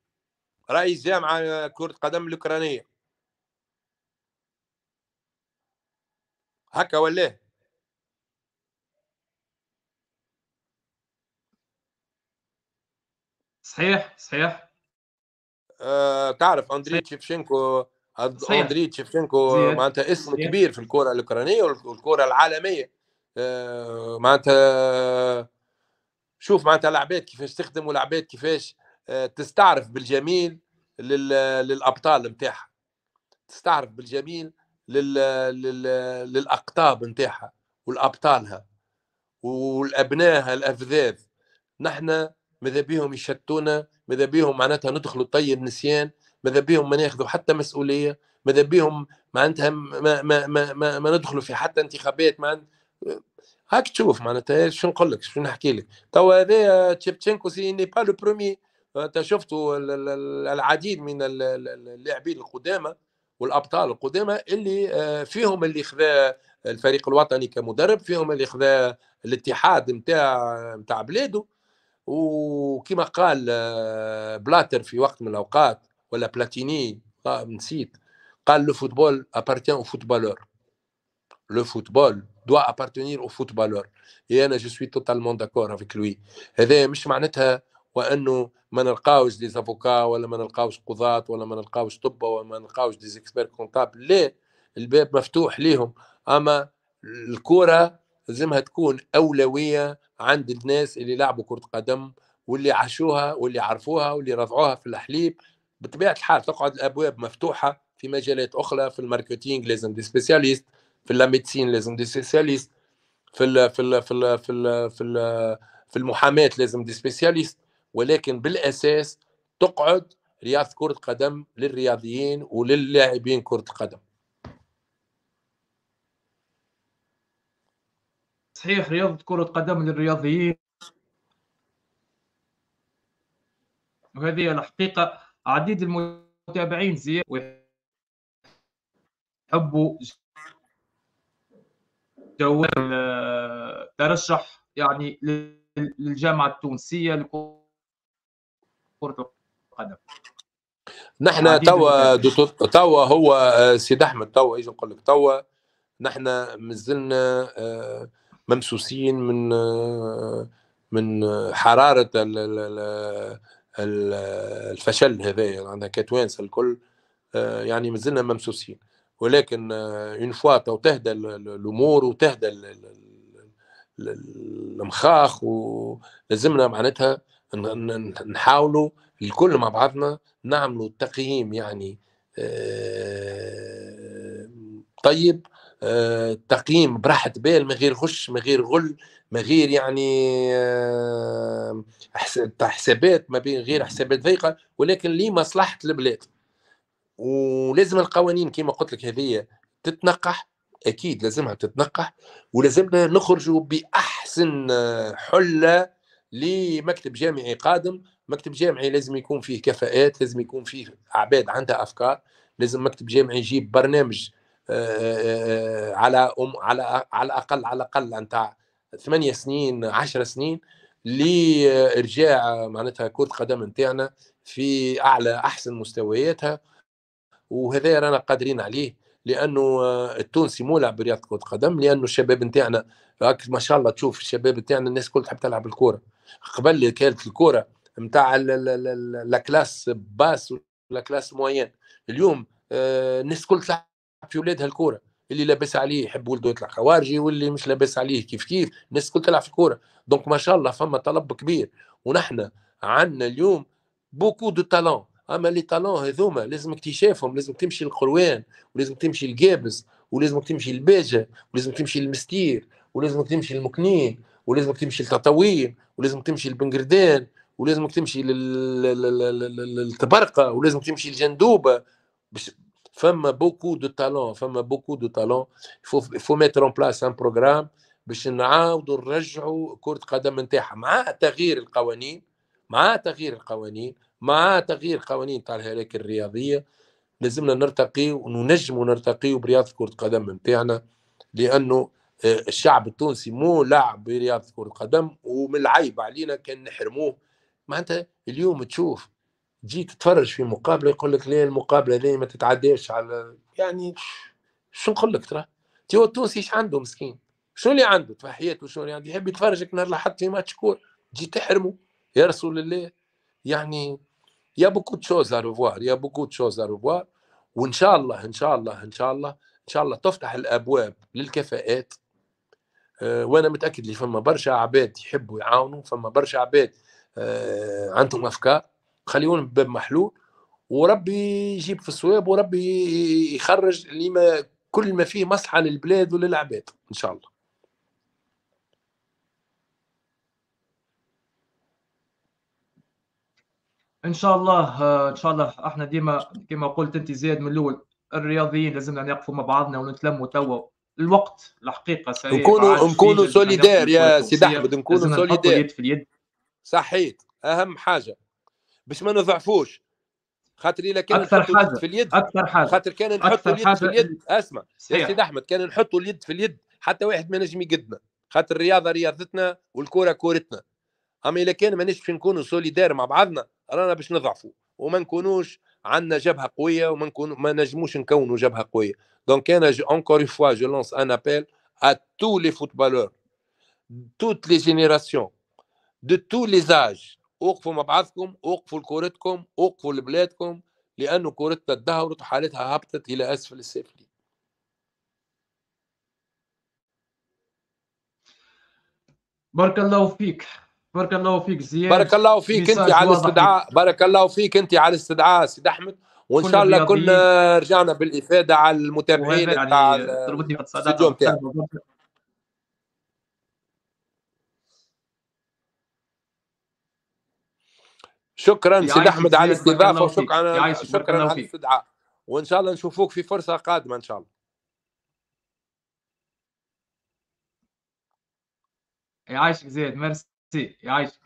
رئيس جامعه كره قدم الاوكرانيه. هكا ولا؟ صحيح صحيح تعرف اندري صحيح. شيفتشينكو صحيح اندري تشيفتشينكو زياد. معناتها اسم كبير في الكره الاوكرانيه والكره العالميه. معناتها شوف معناتها العباد كيفاش تخدم والعباد كيفاش تستعرف بالجميل للابطال نتاعها، تستعرف بالجميل لل... لل... للاقطاب نتاعها والابطالها والابنائها الافذاذ. نحن ماذا بيهم يشتونا، ماذا بيهم معناتها ندخلوا طي النسيان، ماذا بيهم ما ناخذوا حتى مسؤوليه، ماذا بيهم معناتها ما ندخلوا في حتى انتخابات. هاك تشوف معناتها شو نقول لك، شو نحكي لك. توا هذا تشيفتشينكو سي ني با لو بروميي. انت شفتوا العديد من اللاعبين القدامى والابطال القدامى اللي فيهم اللي خذا الفريق الوطني كمدرب، فيهم اللي خذا الاتحاد نتاع بلاده. وكما قال بلاتر في وقت من الاوقات، ولا بلاتيني نسيت، قال لو فوتبول ابارتيان او فوتبالور. Le football doit appartenir au footballeur. Et أنا je suis totalement d'accord avec lui. هذا مش معناتها وأنه ما نلقاوش دي افوكا ولا ما نلقاوش قضاة ولا ما نلقاوش طب ولا ما نلقاوش دي اكسبير كونتابل، لا، الباب مفتوح ليهم. أما الكرة لازمها تكون أولوية عند الناس اللي لعبوا كرة قدم واللي عاشوها واللي عرفوها واللي رضعوها في الحليب. بطبيعة الحال تقعد الأبواب مفتوحة في مجالات أخرى، في الماركتينج لازم دي سبيسياليست، في الميديسين لازم دي سبيسياليست، في المحاماه لازم دي سبيسياليست. ولكن بالاساس تقعد رياضه كره قدم للرياضيين وللاعبين كره القدم. صحيح، رياضة كرة قدم للرياضيين، وهذه الحقيقة. عديد المتابعين زياد يحبوا جو الترشح يعني للجامعة التونسية لكرة القدم. نحن توا هو سيد احمد، توا ايش نقول لك، توا نحن مازلنا ممسوسين من حراره الفشل هذا عندنا كتوانسه الكل. يعني مازلنا ممسوسين، ولكن اون فوا تو تهدى الامور وتهدى المخاخ، ولازمنا معناتها نحاولوا الكل مع بعضنا نعملوا تقييم يعني طيب، تقييم براحة بال، من غير غش، من غير غل، من غير يعني حسابات، ما بين غير حسابات ضيقة، ولكن لمصلحة البلاد. ولازم القوانين كما قلت لك هذه تتنقح، اكيد لازمها تتنقح، ولازمنا نخرجوا باحسن حله لمكتب جامعي قادم. مكتب جامعي لازم يكون فيه كفاءات، لازم يكون فيه اعباد عندها افكار، لازم مكتب جامعي يجيب برنامج على الاقل نتاع 8 سنين 10 سنين لارجاع معناتها كرة قدم نتاعنا في اعلى احسن مستوياتها. وهذا رانا قادرين عليه، لانه التونسي مولع برياضه كره القدم، لانه الشباب نتاعنا ما شاء الله تشوف الشباب نتاعنا الناس كل تحب تلعب الكوره. قبل اللي كانت الكوره نتاع لا كلاس باس ولا كلاس موين، اليوم الناس كل تلعب في ولادها الكوره، اللي لاباس عليه يحب ولده يطلع خوارجي، واللي مش لاباس عليه كيف كيف، الناس كل تلعب في الكوره. دونك ما شاء الله فما طلب كبير، ونحن عندنا اليوم بوكو دو تالون. اما لي تالون هذوما لازم اكتشافهم، لازم تمشي للقروان، ولازم تمشي للقابس، ولازم تمشي للباجه، ولازم تمشي للمستير، ولازم تمشي للمكنين، ولازم تمشي للتطاوين، ولازم تمشي للبنقردان، ولازم تمشي للتبرقه، ولازم تمشي للجندوبه. فما بوكو دو تالون، فما بوكو دو تالون. فو ميتر اون بلاس ان بروغرام باش نعاودوا نرجعوا كره قدم نتاعها مع تغيير القوانين، مع تغيير القوانين، مع تغيير قوانين تاع الهياكل الرياضيه. لازمنا نرتقي وننجموا نرتقي برياضه كره القدم نتاعنا، لانه الشعب التونسي مولع برياضه كره القدم، ومن العيب علينا كان نحرموه. معناتها اليوم تشوف تجي تتفرج في مقابله يقول لك لا المقابله هذه ما تتعداش على، يعني شو نقول لك، ترى هو التونسي ايش عنده مسكين، شو اللي عنده في حياته، شو اللي عنده، يحب يتفرجك نهار لحد في ماتش كور تجي تحرمه، يا رسول الله. يعني يا بوكو de choses à revoir، يا بوكو de choses à revoir. وان شاء الله ان شاء الله ان شاء الله ان شاء الله تفتح الابواب للكفاءات. وانا متاكد لي فما برشا عباد يحبوا يعاونوا، فما برشا عباد عندهم افكار، خليهم باب محلول، وربي يجيب في الصواب، وربي يخرج لما كل ما فيه مصلحه للبلاد وللعباد ان شاء الله. ان شاء الله. ان شاء الله احنا ديما كما قلت انت زياد من الاول، الرياضيين لازمنا نقفوا مع بعضنا ونتلموا توا. الوقت الحقيقه سريع، ما عادش فيه، نكونوا لازمنا نقفوا سوليدار الكره يا سيد التونسيه، احمد، نكونوا لازمنا نحطوا سوليدار. اليد في اليد. صحيت، اهم حاجه باش ما نضعفوش، خاطر الا كان اكثر نحطوا اليد حاجه في اليد، اكثر حاجه خاطر كان نحطوا اكثر اليد في حاجه اليد، اسمع يا سيد صحيح. احمد، كان نحطوا اليد في اليد حتى واحد ما ينجم يقدنا، خاطر الرياضه رياضتنا والكره كورتنا. اما اذا كان مانيش باش نكونوا سوليدار مع بعضنا، رانا باش نضعفوا وما نكونوش عندنا جبهه قويه، ما نجموش نكونوا جبهه قويه. دونك انا encore une fois je lance un appel à tous les footballeurs, toutes les générations, de tous les âges. وقفوا مع بعضكم، وقفوا لكورتكم، وقفوا لبلادكم، لانه كورتنا تدهورت وحالتها هبطت الى اسفل السافلين. بارك الله فيك، بارك الله فيك زياد. بارك الله فيك انت على الاستدعاء، بارك الله فيك انت على الاستدعاء سيد احمد، وان شاء الله كنا رجعنا بالافاده على المتابعين نتاع الاستوديو نتاعك. شكرا سيد احمد على الاستضافه، وشكرا على الاستدعاء، وان شاء الله نشوفوك في فرصه قادمه ان شاء الله. يعيشك زياد، ميرسي، يعيشك.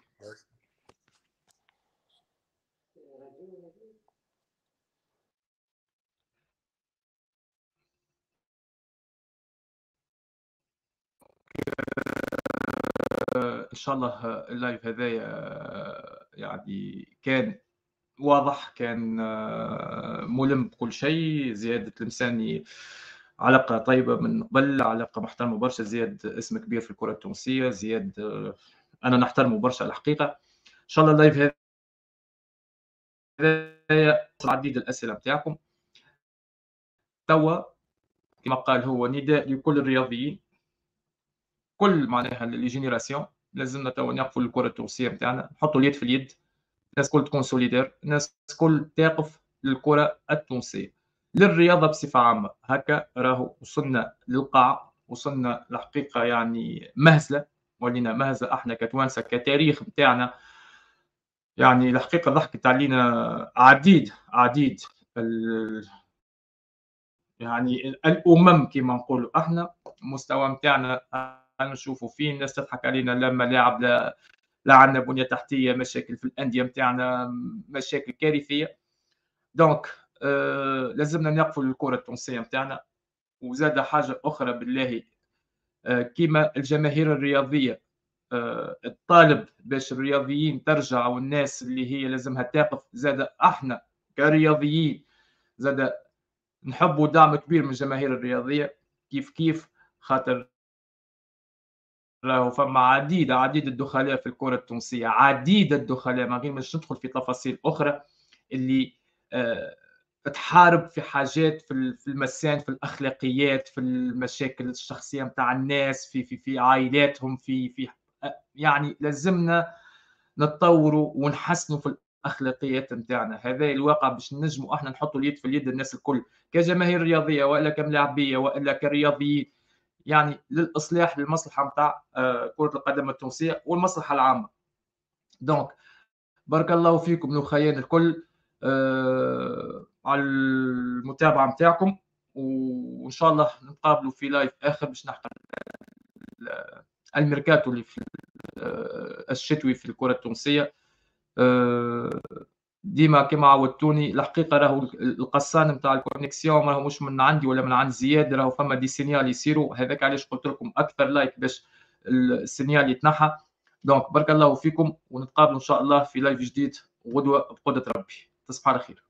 ان شاء الله اللايف هذايا يعني كان واضح، كان ملم بكل شيء. زياد التلمساني علاقة طيبة من قبل، علاقة محترمة برشا. زياد اسم كبير في الكرة التونسية. زياد أنا نحترمه برشا الحقيقة. إن شاء الله اللايف هذا عديد الأسئلة بتاعكم. توا كما قال هو نداء لكل الرياضيين، كل معناها لي جينيراسيون، لازمنا توا نقفوا الكرة التونسية بتاعنا، نحطوا اليد في اليد، الناس كل تكون سوليدير، الناس كل تقف للكرة التونسية، للرياضة بصفة عامة. هكا راهو وصلنا للقاع، وصلنا الحقيقة يعني مهزلة، ولينا مهزلة احنا كتوانسة، كتاريخ بتاعنا يعني الحقيقة ضحكت علينا عديد يعني الأمم كما نقولوا احنا. المستوى بتاعنا نشوفوا فيه الناس تضحك علينا، لا ملاعب، لا عندنا بنيه تحتيه، مشاكل في الانديه بتاعنا، مشاكل كارثيه. دونك لازمنا نقفوا للكره التونسيه بتاعنا. وزاد حاجه اخرى بالله، كيما الجماهير الرياضيه الطالب باش الرياضيين ترجع، والناس اللي هي لازمها تقف، زاد احنا كرياضيين زاد نحبوا دعم كبير من الجماهير الرياضيه. كيف خاطر راهو فما عديد الدخلاء في الكره التونسيه، عديد الدخلاء، ما غير مش ندخل في تفاصيل اخرى، اللي تحارب في حاجات في المسان، في الاخلاقيات، في المشاكل الشخصيه نتاع الناس، في عائلاتهم، في يعني لازمنا نتطوروا ونحسنوا في الاخلاقيات نتاعنا. هذا الواقع باش نجموا احنا نحطوا اليد في اليد الناس الكل، كجماهير رياضيه والا كملاعبيه والا كرياضيين، يعني للاصلاح للمصلحه نتاع كره القدم التونسيه والمصلحه العامه. دونك بارك الله فيكم الاخوان الكل على المتابعه نتاعكم، وان شاء الله نتقابلوا في لايف اخر باش نحكي الميركاتو اللي في الشتوي في الكره التونسيه. ديما كما عودتوني الحقيقه راهو القصان نتاع الكونيكسيون راهو مش من عندي ولا من عند زياد، راهو فما دي سينيال يصيروا، هذاك علاش قلت لكم اكثر لايك باش السينيال يتنحى. دونك بارك الله فيكم، ونتقابلوا ان شاء الله في لايف جديد غدوه بقدره ربي. تصبحوا على خير.